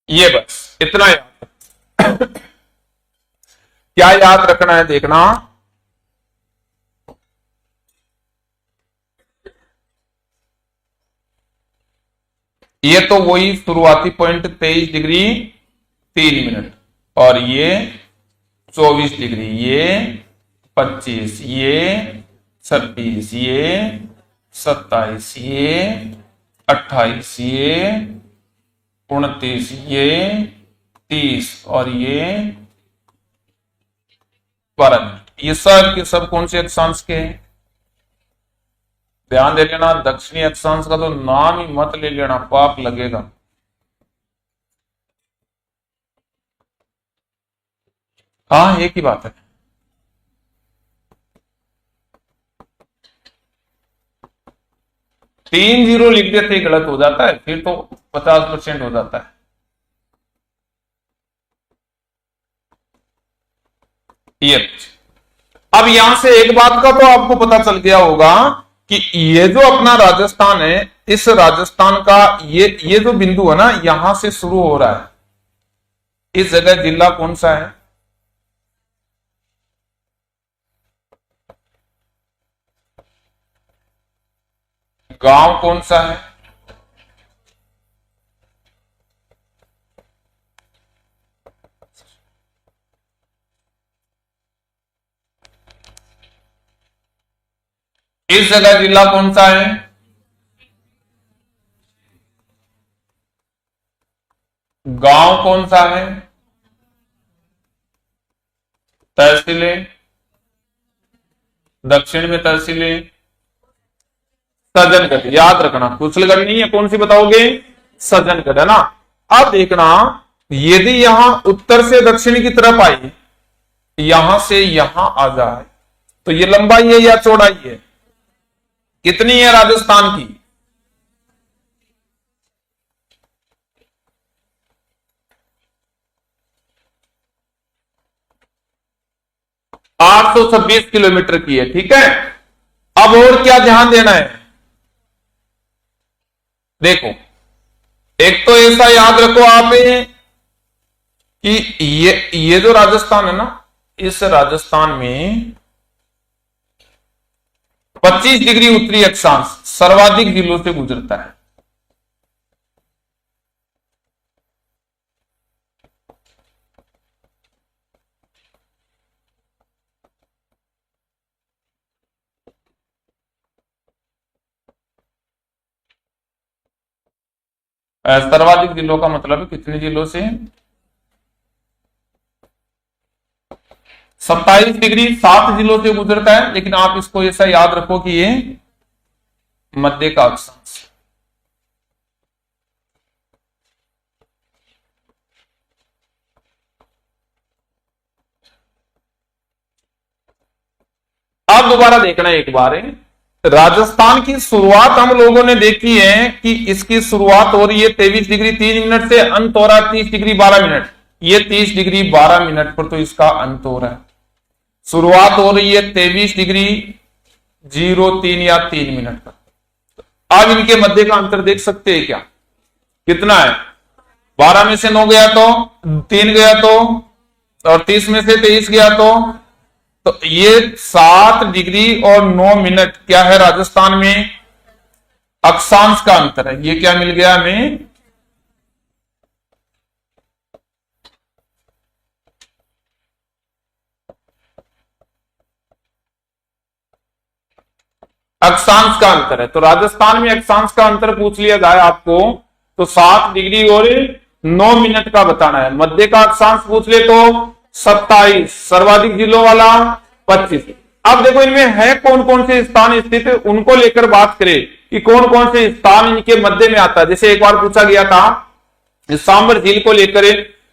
ये बस इतना याद क्या याद रखना है देखना, ये तो वही शुरुआती पॉइंट 23 डिग्री 3 मिनट, और ये 24 डिग्री, ये 25, ये 26, ये 27, ये 28, ये 29, ये 30 और ये 12 मिनट। ये सब के सब कौन से अक्षांश के हैं? ध्यान दे लेना, दक्षिणी अक्षांश का तो नाम ही मत ले लेना, पाप लगेगा। हाँ, एक ही बात है। तीन जीरो लिख देते गलत हो जाता है, फिर तो 50% हो जाता है। ये अब यहां से एक बात का तो आपको पता चल गया होगा कि ये जो अपना राजस्थान है, इस राजस्थान का ये जो बिंदु है ना, यहां से शुरू हो रहा है। इस जगह जिला कौन सा है? गांव कौन सा है? इस जगह जिला कौन सा है? गांव कौन सा है? तहसीलें, दक्षिण में तहसीलें, सज्जनगढ़। याद रखना, कुशलगढ़ नहीं है, कौन सी बताओगे? सज्जनगढ़, है ना। अब देखना, यदि यहां उत्तर से दक्षिण की तरफ आई, यहां से यहां आ जाए, तो ये लंबाई है या चौड़ाई है? कितनी है राजस्थान की? (826 किलोमीटर की है, ठीक है। अब और क्या ध्यान देना है? देखो, एक तो ऐसा याद रखो आप कि ये जो राजस्थान है ना, इस राजस्थान में 25 डिग्री उत्तरी अक्षांश सर्वाधिक जिलों से गुजरता है। सर्वाधिक जिलों का मतलब है कितने जिलों से? 27 डिग्री 7 जिलों से गुजरता है, लेकिन आप इसको ऐसा याद रखो कि ये मध्य का अक्षांश। अब दोबारा देखना एक बार है, राजस्थान की शुरुआत हम लोगों ने देखी है कि इसकी शुरुआत हो रही है 23 डिग्री 3 मिनट से, अंत हो रहा है 30 डिग्री 12 मिनट। ये 30 डिग्री 12 मिनट पर तो इसका अंत हो रहा है। शुरुआत हो रही है 23 डिग्री 03 या 3 मिनट पर। अब इनके मध्य का अंतर देख सकते हैं क्या? कितना है? 12 में से 9 गया तो 3 गया तो, और 30 में से 23 गया तो ये 7 डिग्री और 9 मिनट क्या है राजस्थान में? अक्षांश का अंतर है। ये क्या मिल गया हमें? अक्षांश का अंतर है। तो राजस्थान में अक्षांश का अंतर पूछ लिया जाए आपको तो 7 डिग्री और 9 मिनट का बताना है। मध्य का अक्षांश पूछ ले तो 27, सर्वाधिक जिलों वाला 25। अब देखो इनमें है कौन कौन से स्थान स्थित है, उनको लेकर बात करें कि कौन कौन से स्थान इनके मध्य में आता है। जैसे एक बार पूछा गया था सांबर झील को लेकर,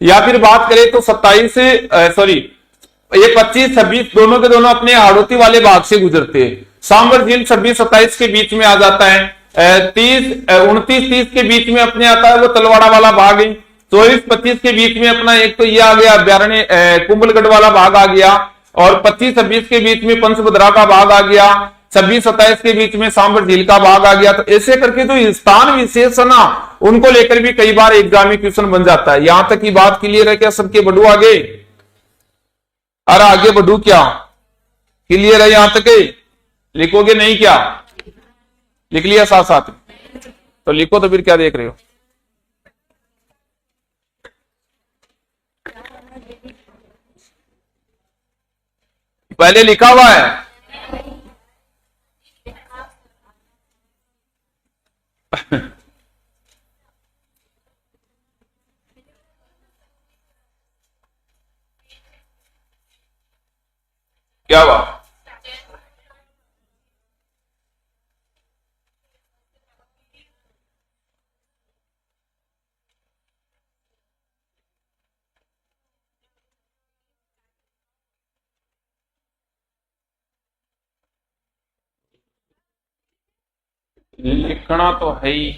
या फिर बात करें तो 27 ये 25 26 दोनों के दोनों अपने हाड़ौती वाले भाग से गुजरते हैं। सांबर झील 26 27 के बीच में आ जाता है। 30 29 30 के बीच में अपने आता है वो तलवाड़ा वाला भाग है। 24 25 के बीच में अपना एक तो ये आ गया अभ्यारण्य कुंभलगढ़ वाला भाग आ गया, और 25 26 के बीच में पंचभद्रा का भाग आ गया। 26-27 के बीच में सांबर झील का भाग आ गया। तो ऐसे करके जो स्थान विशेष है ना, उनको लेकर भी कई बार एग्जामी क्वेश्चन बन जाता है। यहां तक की बात क्लियर है क्या सबके? बढ़ू आगे? अरे आगे बढ़ू क्या? क्लियर है यहां तक? लिखोगे नहीं क्या? लिख लिया साथ साथ? तो लिखो, तो फिर क्या देख रहे हो? पहले लिखा हुआ है। क्या हुआ? लिखना तो है ही।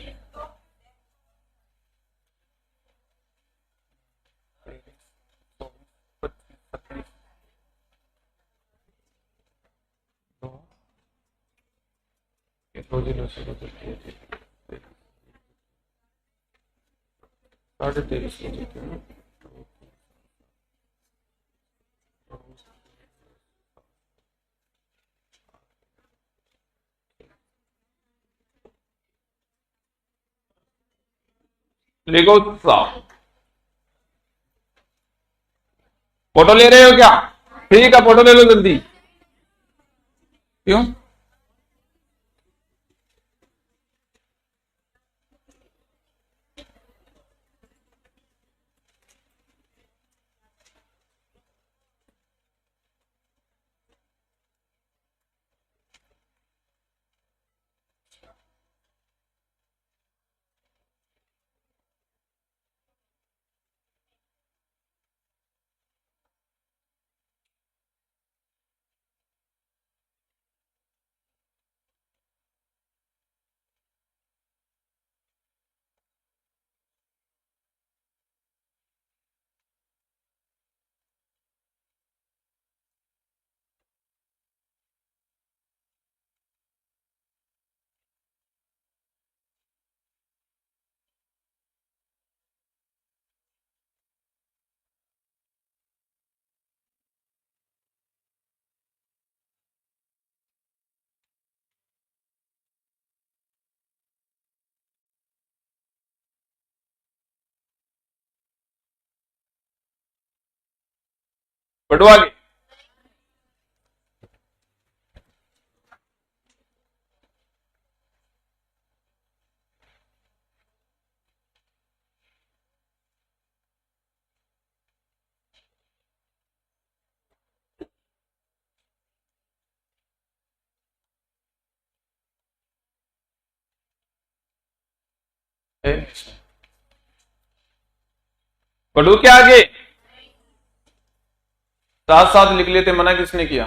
साढ़े 23 बजे। लिखो साहब। फोटो ले रहे हो क्या? ठीक है, फोटो ले लो जल्दी। क्यों? बढ़ो आगे। बढ़ू क्या आगे? साथ साथ लिख लेते, मना किसने किया?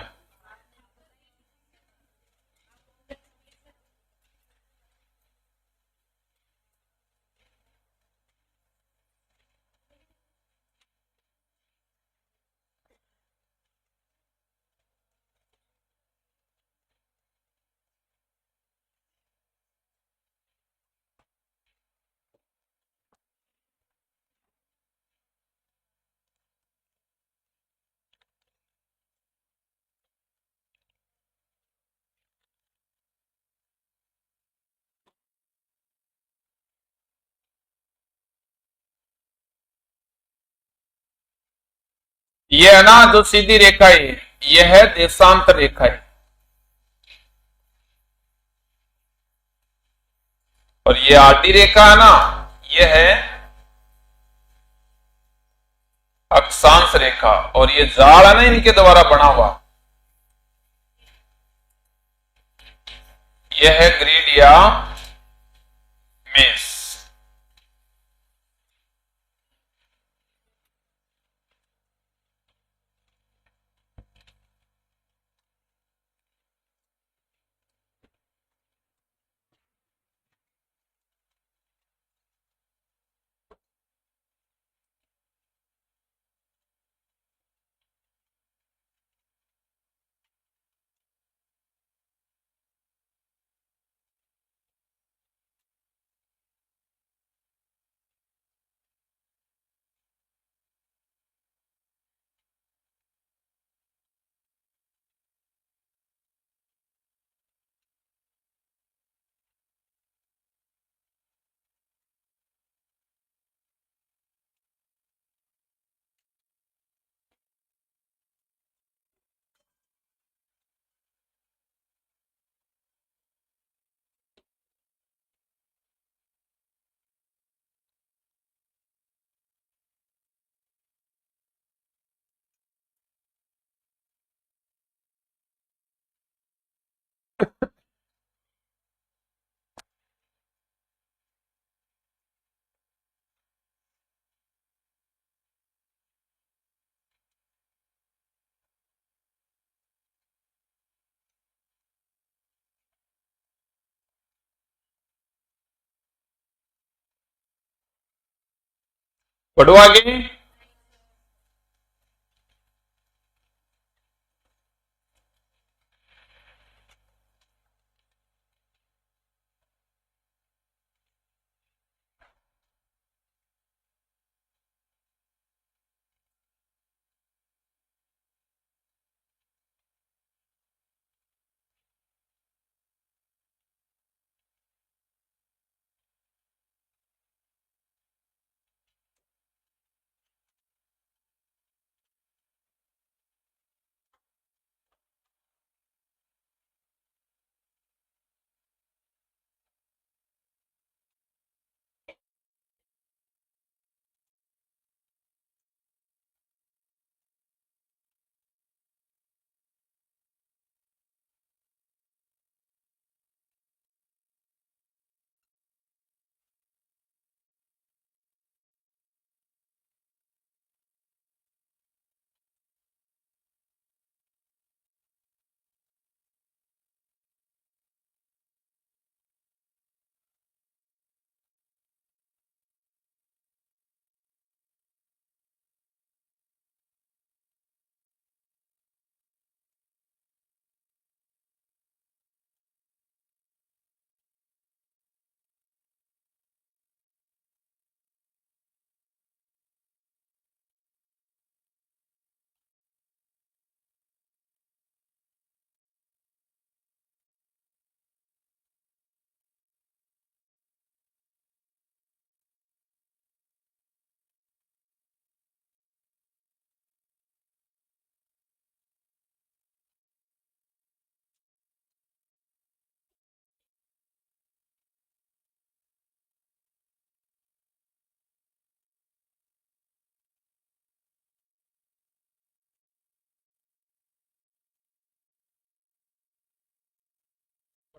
ये है ना जो सीधी रेखा है, ये है देशांतर रेखा है। और ये आडी रेखा है ना, ये है अक्षांश रेखा। और ये जाल है ना इनके द्वारा बना हुआ, ये है ग्रिड या मेष। पढ़ो आगे।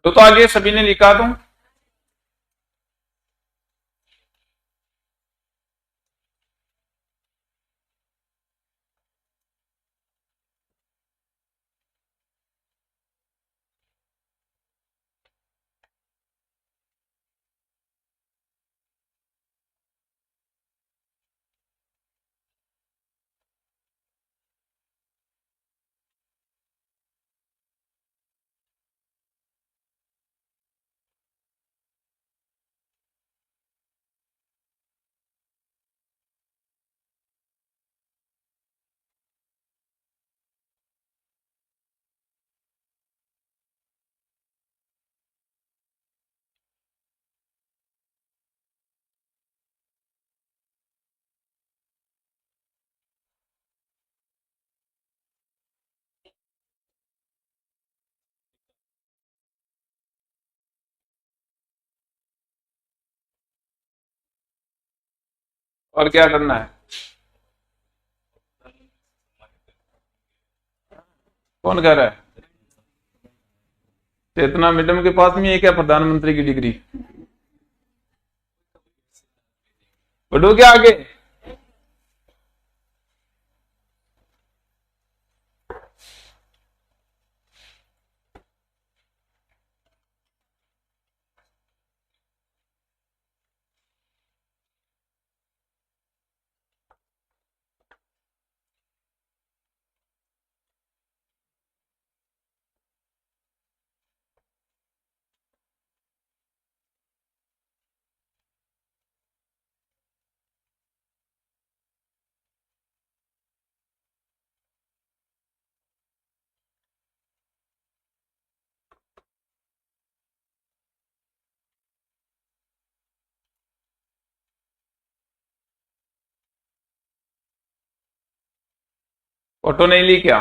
तो आगे सभी ने लिखा तो। और क्या करना है? कौन कह रहा है? चेतना मैडम के पास में है क्या प्रधानमंत्री की डिग्री? पढ़ो क्या आगे? फोटो नहीं ली क्या?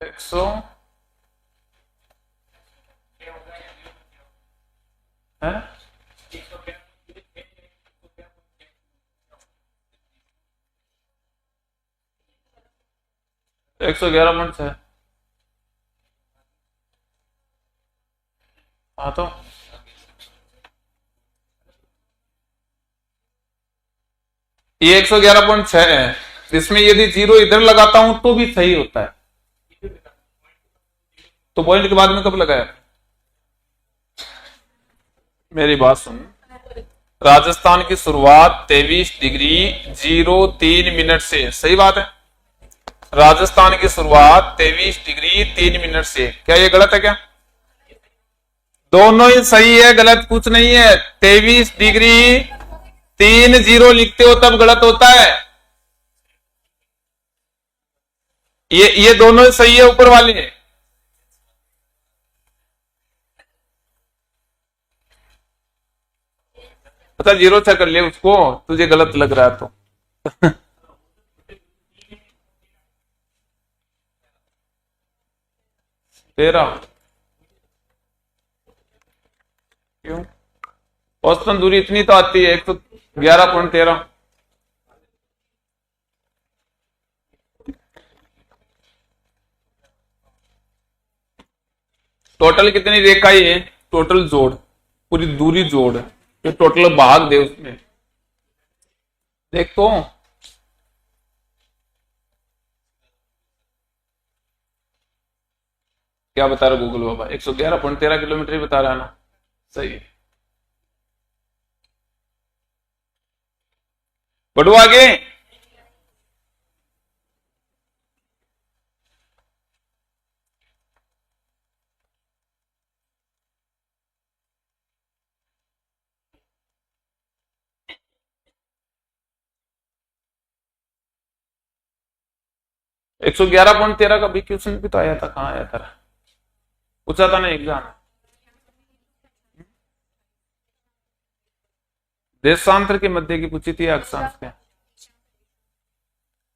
100 है 111.6। हाँ तो ये 111.6 है, इसमें यदि जीरो इधर लगाता हूं तो भी सही होता है। तो पॉइंट के बाद में कब लगाया? मेरी बात सुन, राजस्थान की शुरुआत 23 डिग्री 03 मिनट से, सही बात है। राजस्थान की शुरुआत 23 डिग्री 3 मिनट से, क्या ये गलत है क्या? दोनों ही सही है, गलत कुछ नहीं है। 23 डिग्री 3 लिखते हो तब गलत होता है। ये दोनों ही सही है ऊपर वाले। अच्छा जीरो से कर ले उसको, तुझे गलत लग रहा है तो। 13 क्यों? औसतन दूरी इतनी तो आती है, 111.13। टोटल कितनी रेखा है? टोटल जोड़, पूरी दूरी जोड़, ये टोटल भाग दे उसमें, देख तो। क्या बता रहा गूगल बाबा? 111.13 किलोमीटर ही बता रहा है ना, सही है। बढ़ो आगे। एक 111.13 का भी क्वेश्चन भी तो आया था, कहाँ आया था? पूछा था ना एग्जाम। देशांतर के मध्य की पूछी थी, अक्षांश के।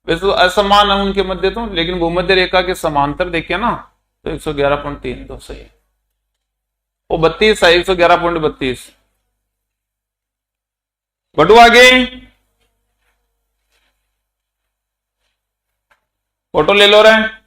वैसे तो असमान है उनके मध्य तो, लेकिन भूमध्य रेखा के समांतर देखिए ना, तो 111.3 तो सही है। वो 32 है, 111.32। बढ़ो आगे। फोटो ले लो रहे।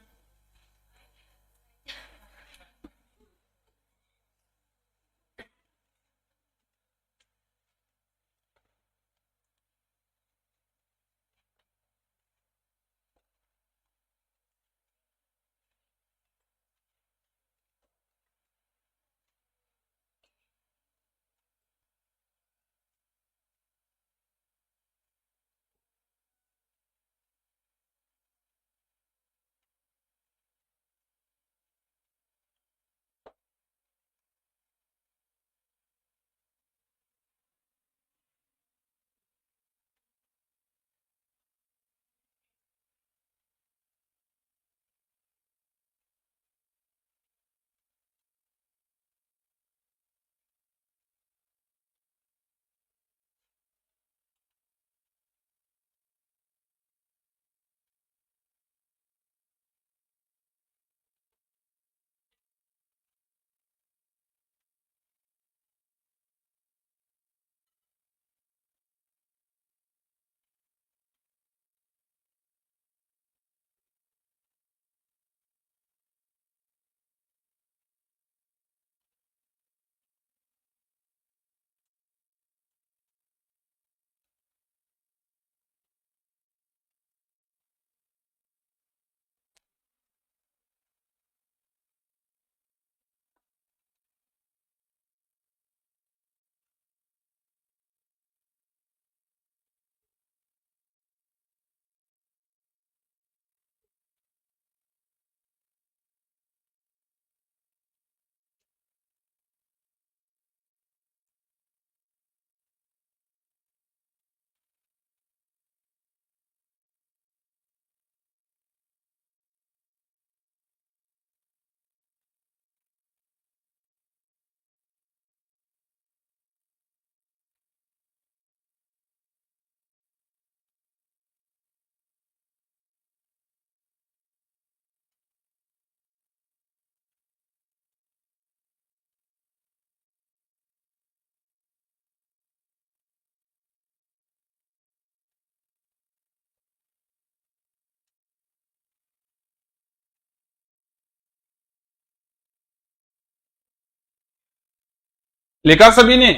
लिखा सभी ने?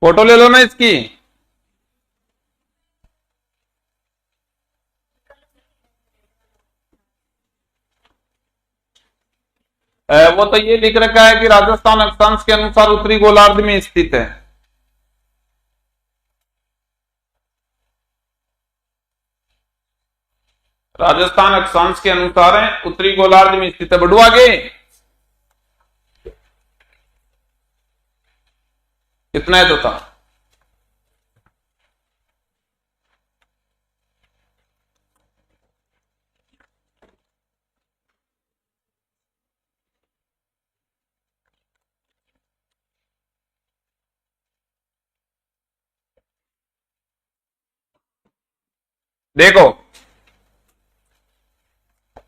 फोटो ले लो ना इसकी। वो तो ये लिख रखा है कि राजस्थान अक्षांश के अनुसार उत्तरी गोलार्ध में स्थित है। राजस्थान अक्षांश के अनुसार है, उत्तरी गोलार्ध में स्थित है। बढ़ो आगे। कितना है तो था? देखो,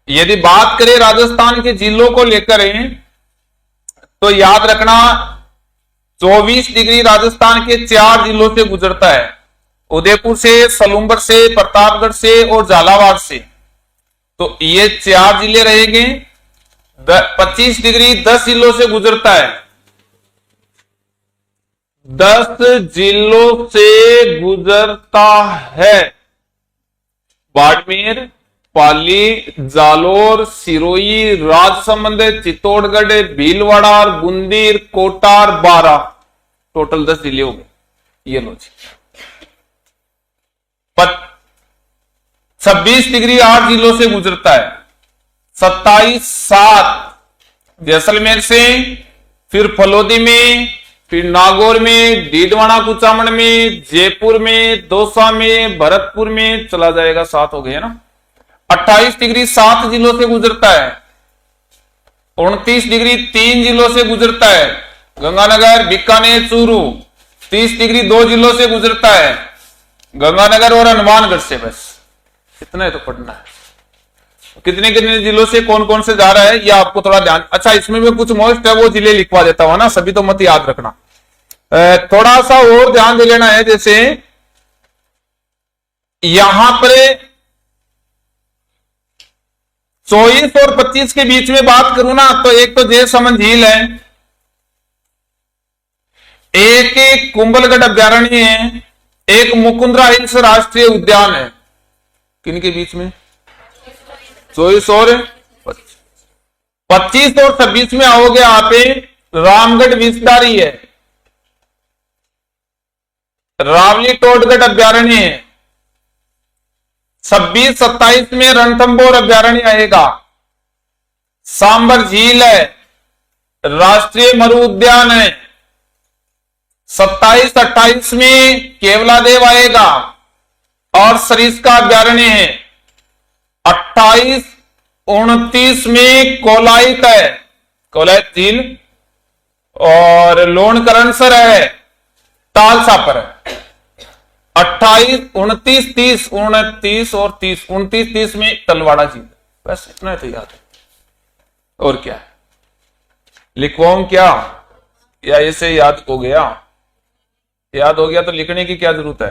यदि बात करें राजस्थान के जिलों को लेकर तो याद रखना 24 डिग्री राजस्थान के 4 जिलों से गुजरता है। उदयपुर से, सलूंबर से, प्रतापगढ़ से और झालावाड़ से। तो ये 4 जिले रहेंगे। 25 डिग्री 10 जिलों से गुजरता है। 10 जिलों से गुजरता है। बाड़मेर, पाली, जालोर, सिरोही, राजसमंद, चित्तौड़गढ़, भीलवाड़ा, बूंदी, कोटा, बारा। टोटल 10 जिले हो गए। ये लो जी। 26 डिग्री 8 जिलों से गुजरता है। 27 7 जैसलमेर से, फिर फलोदी में, फिर नागौर में, डीडवाना कुचामन में, जयपुर में, दौसा में, भरतपुर में, चला जाएगा 7 हो गए ना। 28 डिग्री 7 जिलों से गुजरता है। 29 डिग्री 3 जिलों से गुजरता है। गंगानगर, बीकानेर, चूरू। 30 डिग्री 2 जिलों से गुजरता है। गंगानगर और हनुमानगढ़ से। बस इतना है तो पढ़ना है। कितने कितने जिलों से कौन कौन से जा रहा है ये आपको थोड़ा ध्यान। अच्छा, इसमें भी कुछ मोस्ट है वो जिले लिखवा देता हूं ना, सभी तो मत याद रखना। थोड़ा सा और ध्यान दे लेना है। जैसे यहां पर 24 और 25 के बीच में बात करूं ना, तो एक तो जयसमंद झील है, एक कुंभलगढ़ अभ्यारण्य है, एक मुकुंदरा हिल्स राष्ट्रीय उद्यान है। किनके बीच में? 24 और 25 और 26 में आओगे आप रामगढ़ विस्तारी है, रावली टोटगढ़ अभ्यारण्य है। 26 27 में रणथंभौर अभ्यारण्य आएगा। सांबर झील है, राष्ट्रीय मरु उद्यान है। 27 28 में केवलादेव आएगा और सरिस्का अभ्यारण्य है। 28 29 में कोलायत है, कोलायत झील, और लोणकरणसर है, तालसा पर है। 28 29 30 29 और 30 29 30 में तलवाड़ा झील। बस इतना तो याद है। और क्या है? लिखवाऊं क्या या इसे याद हो गया? याद हो गया तो लिखने की क्या जरूरत है?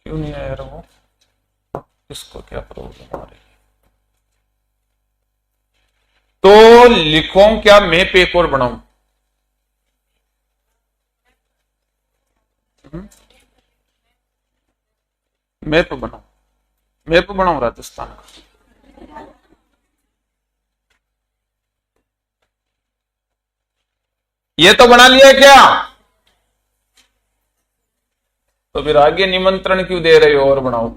क्यों नहीं आया वो? इसको क्या प्रॉब्लम आ रही है? तो लिखो क्या, मैप एक और बनाऊं? मैप बनाऊं, मैप बनाऊं राजस्थान का। ये तो बना लिया क्या? तो फिर आगे निमंत्रण क्यों दे रहे हो और बनाओ?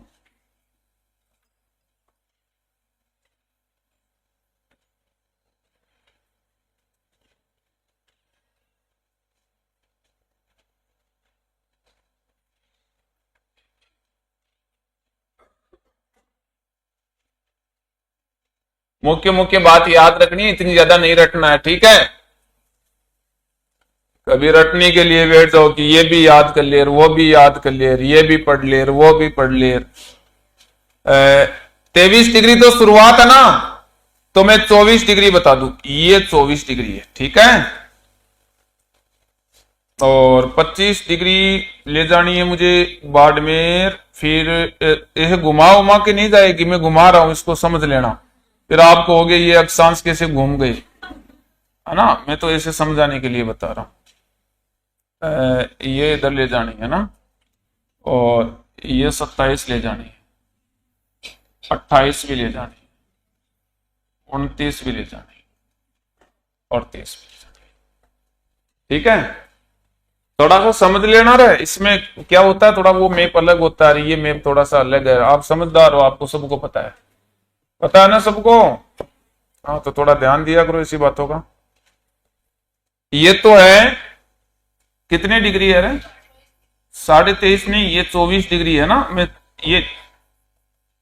मुख्य मुख्य बात याद रखनी है, इतनी ज्यादा नहीं रटना है, ठीक है? कभी रटने के लिए बैठ जाओ कि ये भी याद कर ले, वो भी याद कर ले, ये भी पढ़ ले, वो भी पढ़ ले। 23 डिग्री तो शुरुआत है ना, तो मैं 24 डिग्री बता दूं। ये 24 डिग्री है, ठीक है? और 25 डिग्री ले जानी है मुझे बाड़मेर। फिर यह घुमा उमा के नहीं जाएगी, मैं घुमा रहा हूं, इसको समझ लेना। फिर आप कहोगे ये अक्षांश कैसे घूम गए, है ना। मैं तो ऐसे समझाने के लिए बता रहा हूं। ये इधर ले जानी है ना, और ये 27 ले जानी है, 28 भी ले जानी है, 29 भी ले जानी है, और 30 भी ले जानी है। ठीक है, थोड़ा सा समझ लेना रे। इसमें क्या होता है, थोड़ा वो मैप अलग होता है, ये मैप थोड़ा सा अलग है। आप समझदार हो, आपको सबको पता है ना सबको। हाँ, तो थोड़ा ध्यान दिया करो इसी बातों का। ये तो है कितने डिग्री है रे, 23.5 नहीं, ये 24 डिग्री है ना। मैं ये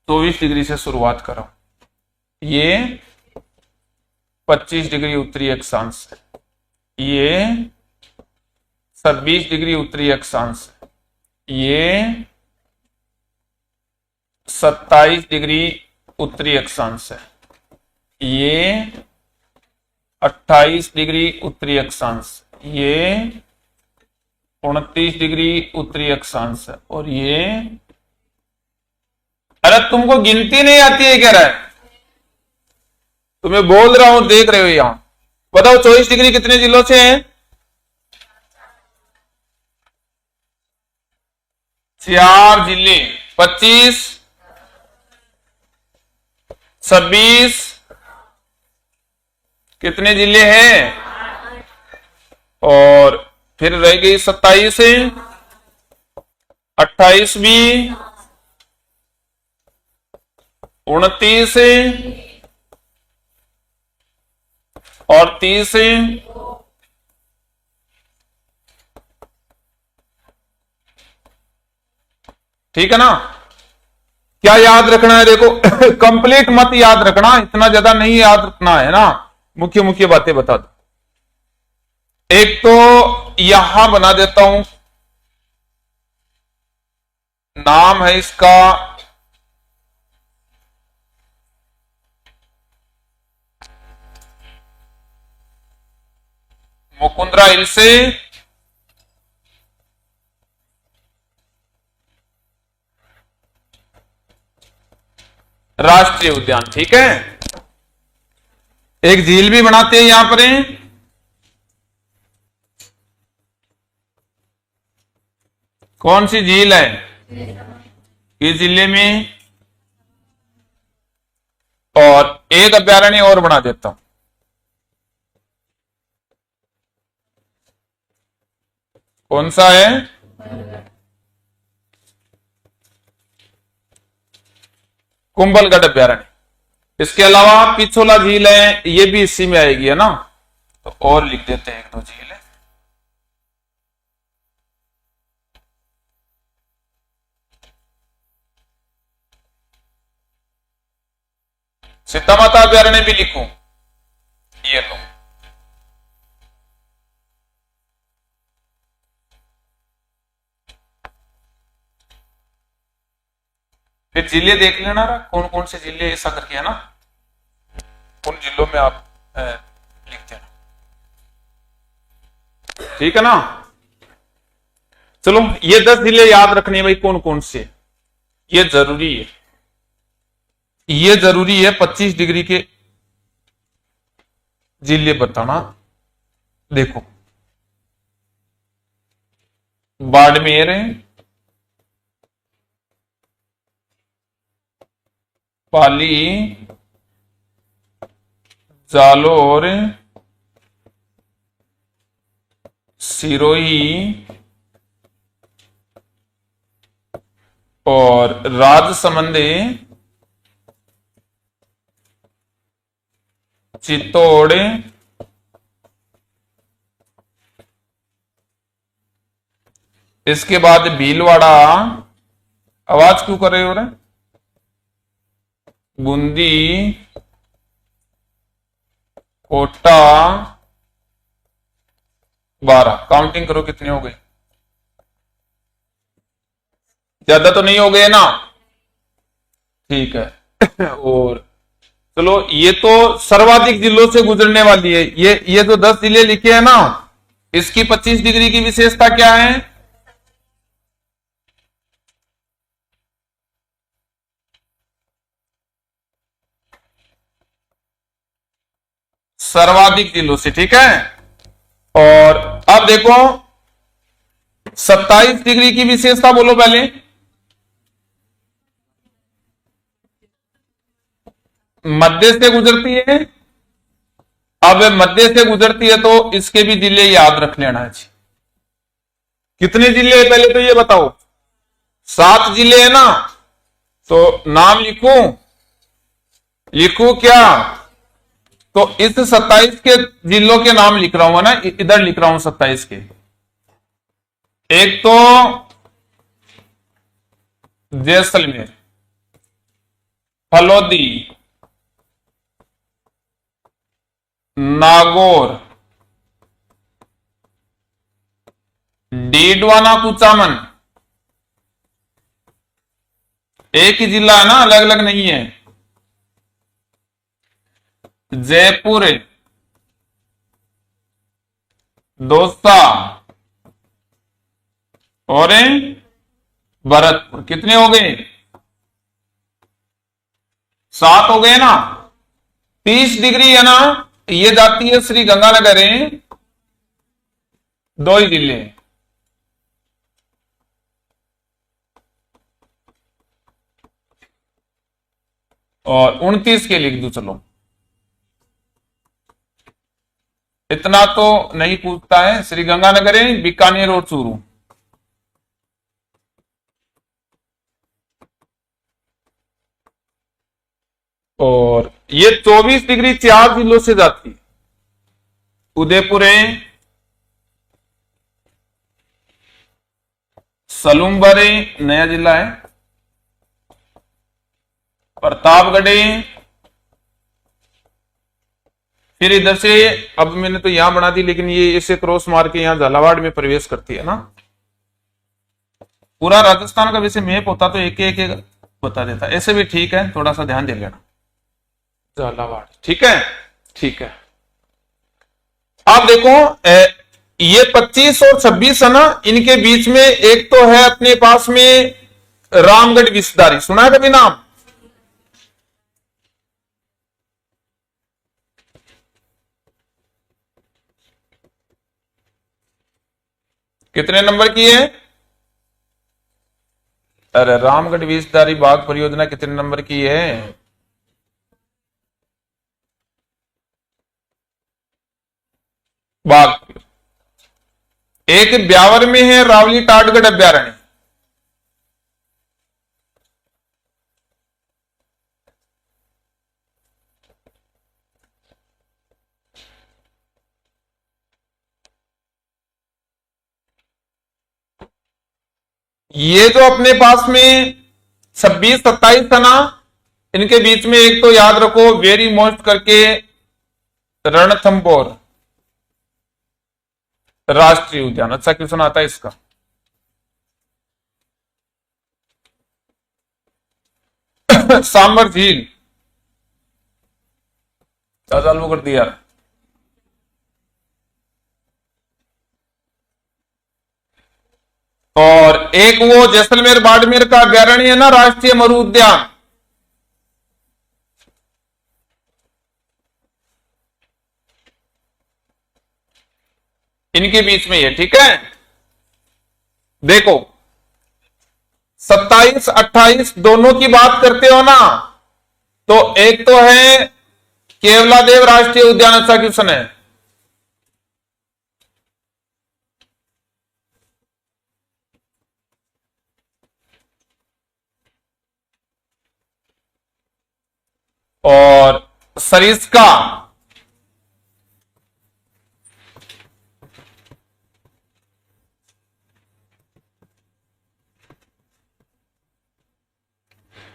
24 डिग्री से शुरुआत कर रहा हूं। ये 25 डिग्री उत्तरी अक्षांश है, ये 26 डिग्री उत्तरी अक्षांश है, ये 27 डिग्री उत्तरी अक्षांश है, ये 28 डिग्री उत्तरी अक्षांश, ये 29 डिग्री उत्तरी अक्षांश है, और ये, अरे तुमको गिनती नहीं आती है, कह रहा है। तुम्हें बोल रहा हूं, देख रहे हो यहां। बताओ 24 डिग्री कितने जिलों से है? 4 जिले, 25, 26, कितने जिले हैं? और फिर रह गई 27, 28 भी, 29 और 30। ठीक है ना। क्या याद रखना है, देखो कंप्लीट मत याद रखना, इतना ज्यादा नहीं याद रखना है ना, मुख्य मुख्य बातें बता दो। एक तो यहां बना देता हूं, नाम है इसका मुकुंदरा हिल्स, राष्ट्रीय उद्यान। ठीक है, एक झील भी बनाते हैं यहां पर। कौन सी झील है इस जिले में? और एक अभ्यारण्य और बना देता हूं, कौन सा है? कुंभलगढ़ अभ्यारण्य। इसके अलावा पिछोला झील है, ये भी इसी में आएगी, है ना। तो और लिख देते हैं, एक दो झील है। सीता माता अभ्यारण्य भी लिखूं, ये लो। फिर जिले देख लेना ना, कौन कौन से जिले ऐसा करके, है ना, उन जिलों में आप लिख देना। ठीक है ना। चलो, ये 10 जिले याद रखने भाई, कौन कौन से, ये जरूरी है, ये जरूरी है। 25 डिग्री के जिले बताना। देखो, बाड़मेर, पाली, जालोर, सिरोही और राजसमंद, चित्तौड़, इसके बाद भीलवाड़ा। आवाज क्यों कर रहे हो रे? बूंदी, कोटा, 12। काउंटिंग करो कितने हो गए, ज्यादा तो नहीं हो गए ना। ठीक है। और चलो, ये तो सर्वाधिक जिलों से गुजरने वाली है। ये जो 10 जिले लिखे हैं ना, इसकी 25 डिग्री की विशेषता क्या है? सर्वाधिक जिलों से, ठीक है। और अब देखो 27 डिग्री की विशेषता बोलो पहले। मध्य से गुजरती है। अब मध्य से गुजरती है तो इसके भी जिले याद रख लेना चाहिए। कितने जिले हैं पहले तो ये बताओ? 7 जिले है ना। तो नाम लिखूं? लिखूं क्या? तो इस 27 के जिलों के नाम लिख रहा हूं ना, इधर लिख रहा हूं 27 के। एक तो जैसलमेर, फलोदी, नागौर, डीडवाना, कुचामन। एक ही जिला है ना, अलग अलग नहीं है। जयपुर, दौसा और भरतपुर। कितने हो गए? 7 हो गए ना। 30 डिग्री है ना, ये जाती है श्री गंगानगर है। 2 ही जिले। और 29 के लिख दो। चलो, इतना तो नहीं पूछता है। श्री गंगानगर है, बीकानेर और चूरू। और ये 24 डिग्री 4 जिलों से जाती है। उदयपुर है, सलूम्बर है, नया जिला है, प्रतापगढ़ है। फिर इधर से, अब मैंने तो यहां बना दी, लेकिन ये इसे क्रॉस मार के यहां झालावाड़ में प्रवेश करती है ना। पूरा राजस्थान का वैसे मैप होता तो एक एक बता देता, ऐसे भी ठीक है, थोड़ा सा ध्यान दे लेना। झालावाड़, ठीक है, ठीक है। आप देखो ये 25 और 26 है ना, इनके बीच में एक तो है अपने पास में रामगढ़ विस्तारी। सुना है कभी नाम? कितने नंबर की है? अरे रामगढ़ विस्तारी बाघ परियोजना कितने नंबर की है? बाघ एक ब्यावर में है, रावली टाटगढ़ अभ्यारण्य। ये जो अपने पास में 26 27 था ना, इनके बीच में एक तो याद रखो वेरी मोस्ट करके रणथंभौर राष्ट्रीय उद्यान। अच्छा क्वेश्चन आता है इसका। सांबर झील चालू कर दिया। और एक वो जैसलमेर बाड़मेर का अभ्यारण्य है ना, राष्ट्रीय मरु उद्यान। इनके बीच में है, ठीक है। देखो 27 28 दोनों की बात करते हो ना, तो एक तो है केवलादेव राष्ट्रीय उद्यान। अच्छा क्वेश्चन है। और सरिस्का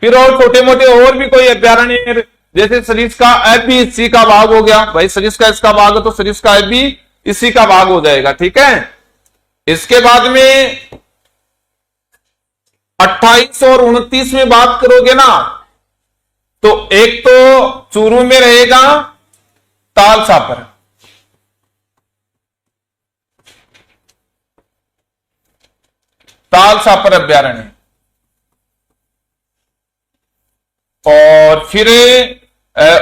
फिर और छोटे मोटे और भी कोई अभ्यारण्य, जैसे सरिस्का ऐप भी इसी का भाग हो गया भाई। सरिस्का इसका भाग है तो सरिस्का ऐप भी इसी का भाग हो जाएगा, ठीक है। इसके बाद में 28 और 29 में बात करोगे ना, तो एक तो चूरू में रहेगा ताल छापर। तालसापर अभ्यारण्य। और फिर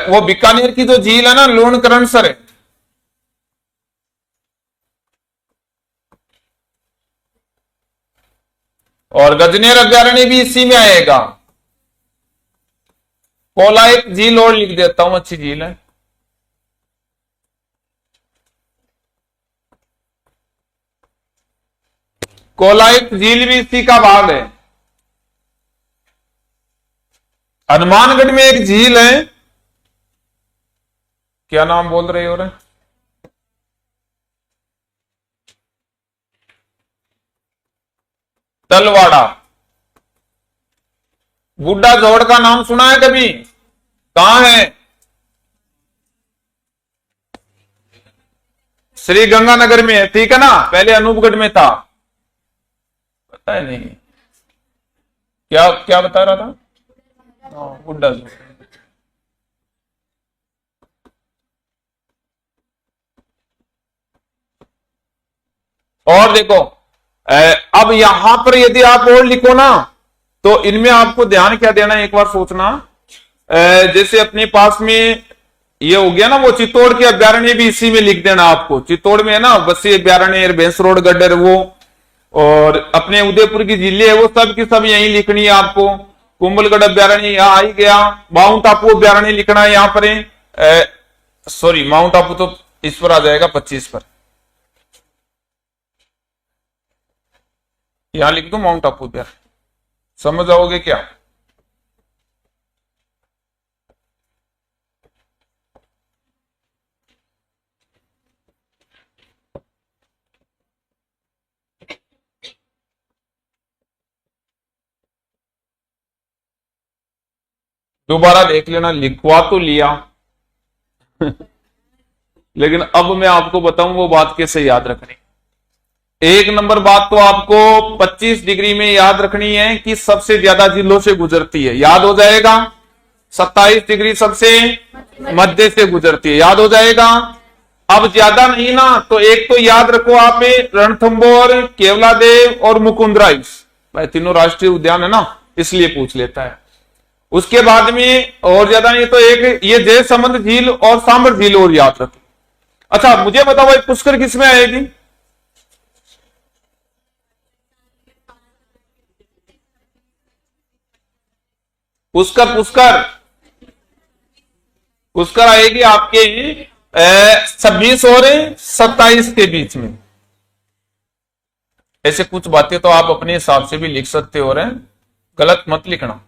वो बीकानेर की जो झील है ना, लूणकरणसर, और गजनेर अभ्यारण्य भी इसी में आएगा। कोलायत झील और लिख देता हूं, अच्छी झील है। कोलायत झील भी इसी का भाग है। हनुमानगढ़ में एक झील है, क्या नाम बोल रहे हो रे? तलवाड़ा। बुड्ढा जोड़ का नाम सुना है कभी? कहां है? श्री गंगानगर में है, ठीक है ना। पहले अनूपगढ़ में था, पता है नहीं क्या क्या बता रहा था? बुड्ढा जोड़। और देखो, अब यहां पर यदि आप और लिखो ना, तो इनमें आपको ध्यान क्या देना है, एक बार सोचना। जैसे अपने पास में ये हो गया ना, वो चित्तौड़ के अभ्यारण्य भी इसी में लिख देना आपको। चित्तौड़ में है ना बस्सी अभ्यारण्य, भैंसरोड गड्ढर वो, और अपने उदयपुर की जिले है वो सब की सब यही लिखनी है आपको। कुंभलगढ़ अभ्यारण्य यहाँ आ ही गया। माउंट आबू अभ्यारण्य लिखना है यहाँ पर, सॉरी माउंट आबू तो इस पर आ जाएगा 25 पर, यहां लिख दो माउंट आबू अभ्यारण्य, समझ आओगे क्या? दोबारा देख लेना, लिखवा तो लिया लेकिन अब मैं आपको बताऊं वो बात कैसे याद रखनी। एक नंबर बात तो आपको 25 डिग्री में याद रखनी है कि सबसे ज्यादा जिलों से गुजरती है, याद हो जाएगा। 27 डिग्री सबसे मध्य से गुजरती है, याद हो जाएगा। अब ज्यादा नहीं ना, तो एक तो याद रखो आप रणथंभौर, केवलादेव और मुकुंदरा हिल्स, भाई तीनों राष्ट्रीय उद्यान है ना, इसलिए पूछ लेता है। उसके बाद में और ज्यादा नहीं तो एक ये जयसमंद झील और सांबर झील और याद रखो। अच्छा मुझे बताओ भाई, पुष्कर किसमें आएगी? पुष्कर पुष्कर पुष्कर आएगी आपके 26 और 27 के बीच में। ऐसे कुछ बातें तो आप अपने हिसाब से भी लिख सकते हो, रहे गलत मत लिखना।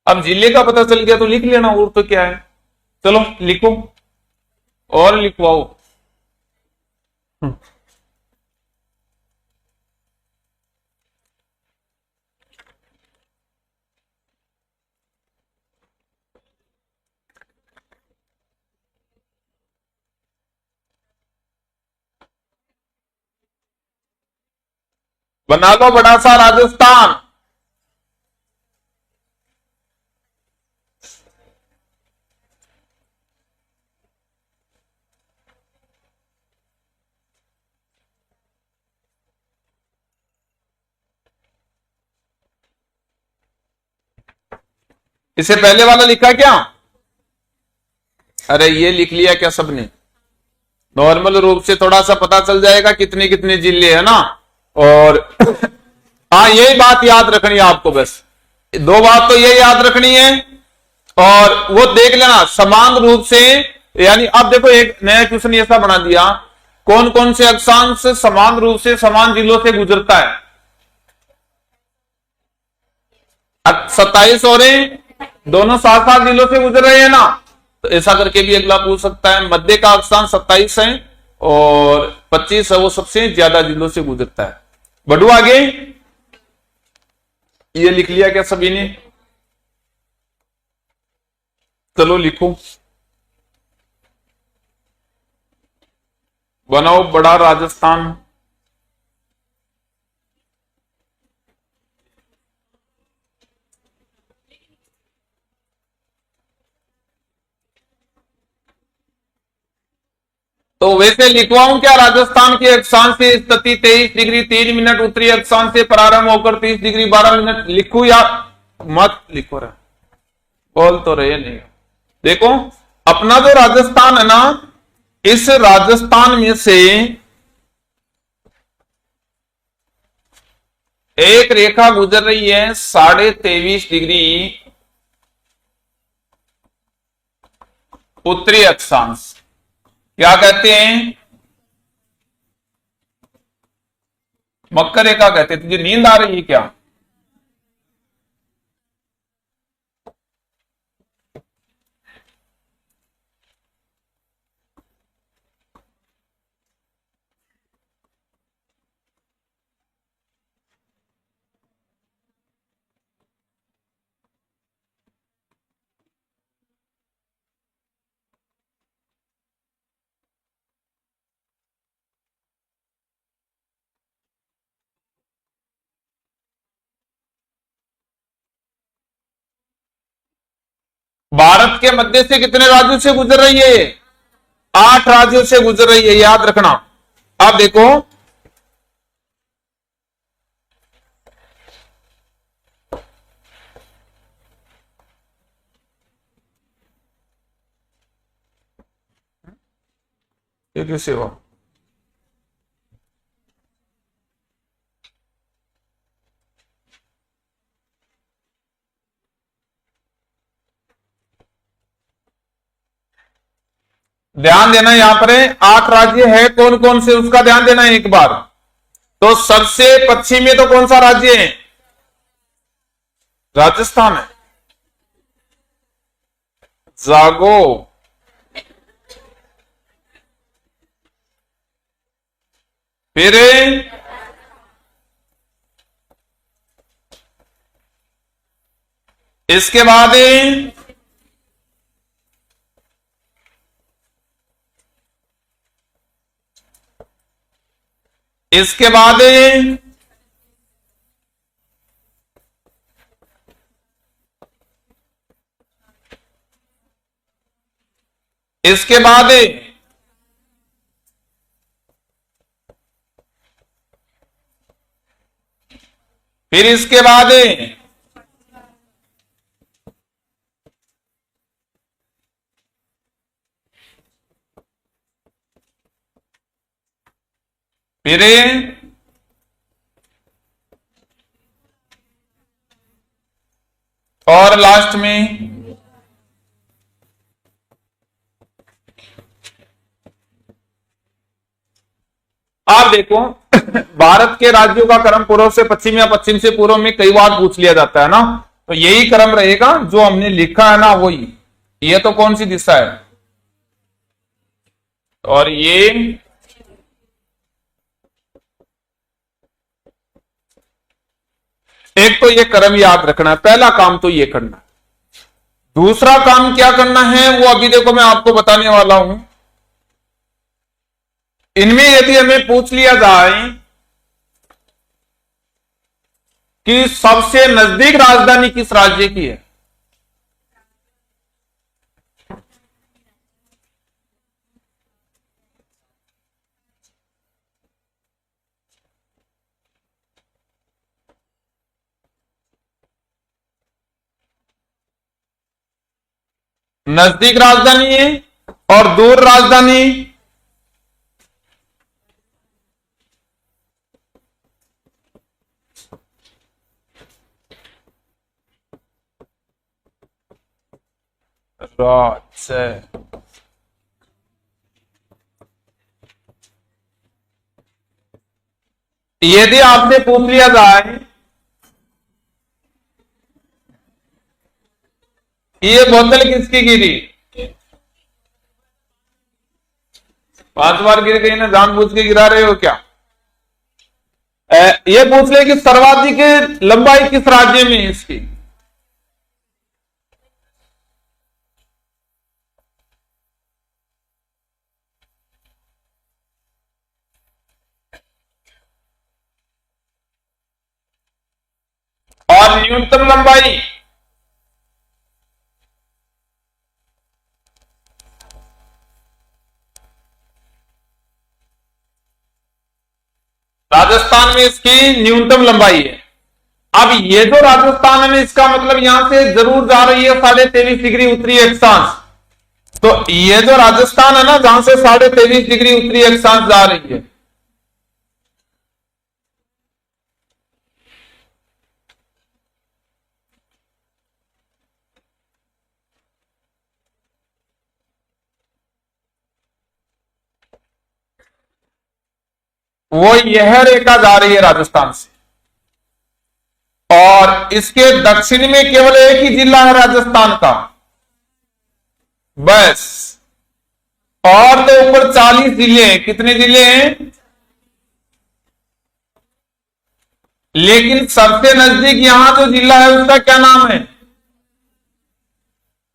अब जिले का पता चल गया तो लिख लेना, और तो क्या है। चलो लिखो और लिखवाओ। बना लो बड़ा सा राजस्थान। इससे पहले वाला लिखा क्या? अरे ये लिख लिया क्या सबने? नॉर्मल रूप से थोड़ा सा पता चल जाएगा कितने कितने जिले है ना। और हाँ यही बात याद रखनी है आपको, बस दो बात तो ये याद रखनी है। और वो देख लेना समान रूप से, यानी अब देखो एक नया क्वेश्चन ऐसा बना दिया, कौन कौन से अक्षांश समान रूप से समान जिलों से गुजरता है? 27 और दोनों सात सात जिलों से गुजर रहे हैं ना, तो ऐसा करके भी अगला पूछ सकता है। मध्य का अक्षांश 27 है और 25 है, वो सबसे ज्यादा जिलों से गुजरता है। बढ़ू आगे, ये लिख लिया क्या सभी ने? चलो लिखो, बनाओ बड़ा राजस्थान। तो वैसे लिखवाऊं क्या, राजस्थान के अक्षांश से स्थिति 23 डिग्री 3 मिनट, उत्तरी अक्षांश से प्रारंभ होकर 30 डिग्री 12 मिनट लिखूं या मत लिखो? रहा बोल तो रहे नहीं। देखो अपना जो राजस्थान है ना, इस राजस्थान में से एक रेखा गुजर रही है 23.5 डिग्री उत्तरी अक्षांश, क्या कहते हैं? मकर रेखा कहते हैं। तुझे नींद आ रही है क्या? भारत के मध्य से कितने राज्यों से गुजर रही है? 8 राज्यों से गुजर रही है, याद रखना। अब देखो ये कैसे हुआ? ध्यान देना, यहां पर 8 राज्य है, कौन कौन से उसका ध्यान देना है एक बार। तो सबसे पश्चिम में तो कौन सा राज्य है? राजस्थान है। जागो। फिर इसके बाद इसके बाद इसके बाद फिर इसके बाद फिर और लास्ट में आप देखो भारत के राज्यों का क्रम पूर्व से पश्चिम या पश्चिम से पूर्व में कई बार पूछ लिया जाता है ना, तो यही क्रम रहेगा जो हमने लिखा है ना, वही। ये तो कौन सी दिशा है? और ये एक तो ये क्रम याद रखना है, पहला काम तो ये करना है। दूसरा काम क्या करना है वो अभी देखो मैं आपको बताने वाला हूं। इनमें यदि हमें पूछ लिया जाए कि सबसे नजदीक राजधानी किस राज्य की है, नजदीक राजधानी है और दूर राजधानी, यदि आपसे पूछ लिया जाए ये बोतल किसकी गिरी, 5 बार गिर गई ना, जानबूझ के गिरा रहे हो क्या? ये पूछ ले कि सर्वाधिक लंबाई किस राज्य में है इसकी, और न्यूनतम लंबाई राजस्थान में इसकी न्यूनतम लंबाई है। अब ये जो राजस्थान है ना, इसका मतलब यहां से जरूर जा रही है 23.5 डिग्री उत्तरी अक्षांश। तो ये जो राजस्थान है ना, जहां से 23.5 डिग्री उत्तरी अक्षांश जा रही है, वो यह रेखा जा रही है राजस्थान से। और इसके दक्षिण में केवल एक ही जिला है राजस्थान का, बस। और तो ऊपर 40 जिले हैं। कितने जिले हैं? लेकिन सबसे नजदीक यहां जो जिला है उसका क्या नाम है?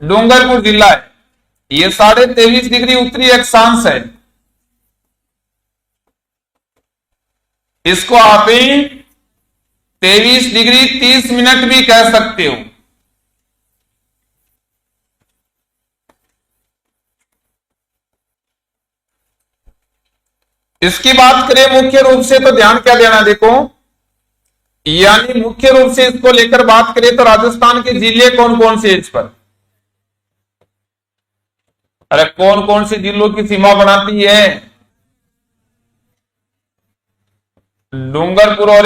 डूंगरपुर जिला है। ये 23.5 डिग्री उत्तरी अक्षांश है। इसको आप 23 डिग्री 30 मिनट भी कह सकते हो। इसकी बात करें मुख्य रूप से, तो ध्यान क्या देना, देखो, यानी मुख्य रूप से इसको लेकर बात करें तो राजस्थान के जिले कौन कौन से इस पर, अरे कौन कौन से जिलों की सीमा बनाती है? डूंगरपुर और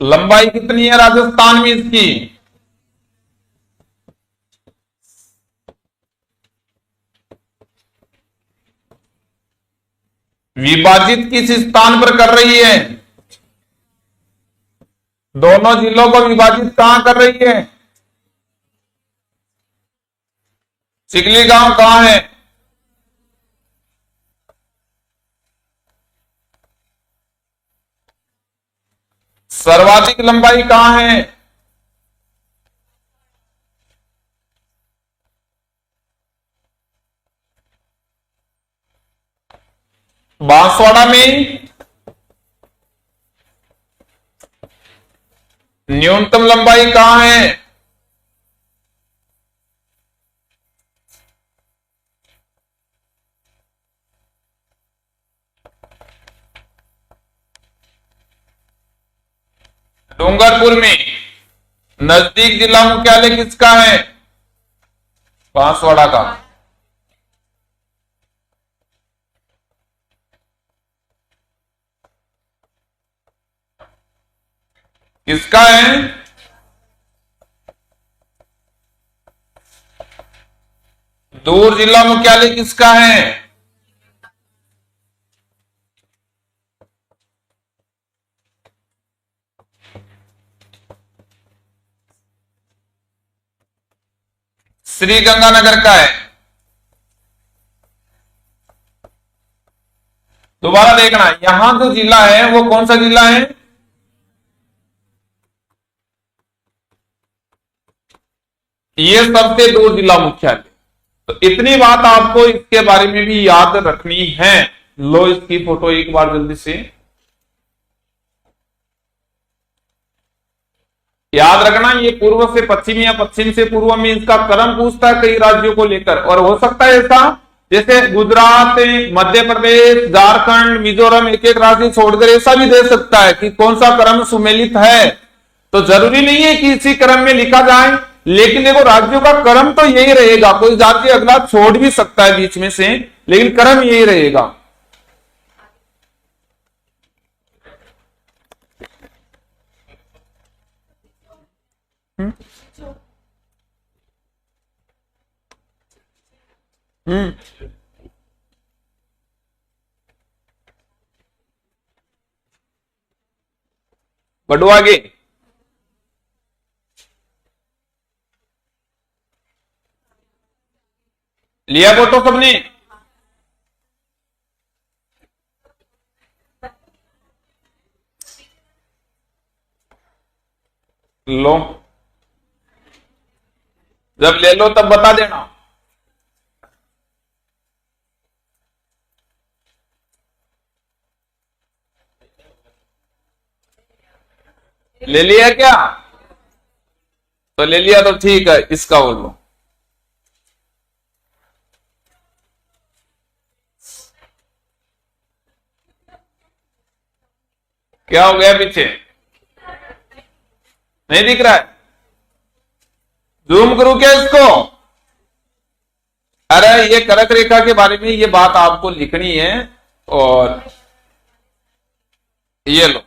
लंबाई कितनी है राजस्थान में इसकी? विभाजित किस स्थान पर कर रही है? दोनों जिलों को विभाजित कहां कर रही है? चिखली गांव कहां है? सर्वाधिक लंबाई कहां है? बांसवाड़ा में। न्यूनतम लंबाई कहां है? डूंगरपुर में। नजदीक जिला मुख्यालय किसका है? बांसवाड़ा का। किसका है? दूर जिला मुख्यालय किसका है? श्री गंगानगर का है। दोबारा देखना, यहां जो जिला है वो कौन सा जिला है? ये सबसे दूर जिला मुख्यालय। तो इतनी बात आपको इसके बारे में भी याद रखनी है। लो इसकी फोटो एक बार जल्दी से याद रखना। ये पूर्व से पश्चिम या पश्चिम से पूर्व में इसका क्रम पूछता है कई राज्यों को लेकर। और हो सकता है ऐसा जैसे गुजरात, मध्य प्रदेश, झारखंड, मिजोरम, एक एक राज्य छोड़कर ऐसा भी दे सकता है कि कौन सा क्रम सुमेलित है। तो जरूरी नहीं है कि इसी क्रम में लिखा जाए, लेकिन देखो राज्यों का क्रम तो यही रहेगा। कोई राज्य अगला छोड़ भी सकता है बीच में से, लेकिन क्रम यही रहेगा। बढ़ो आगे। लिया फोटो सबने? लो, जब ले लो तब बता देना। ले लिया क्या? तो ले लिया तो ठीक है, इसका बोलो। क्या हो गया पीछे? नहीं दिख रहा है? जूम करूं क्या इसको? अरे ये कर्क रेखा के बारे में ये बात आपको लिखनी है। और ये लो,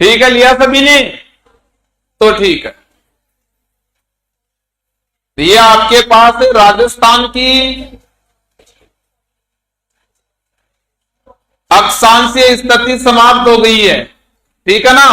ठीक है, लिया सभी ने? तो ठीक है, ये आपके पास राजस्थान की अक्षांशीय स्थिति समाप्त हो गई है, ठीक है ना।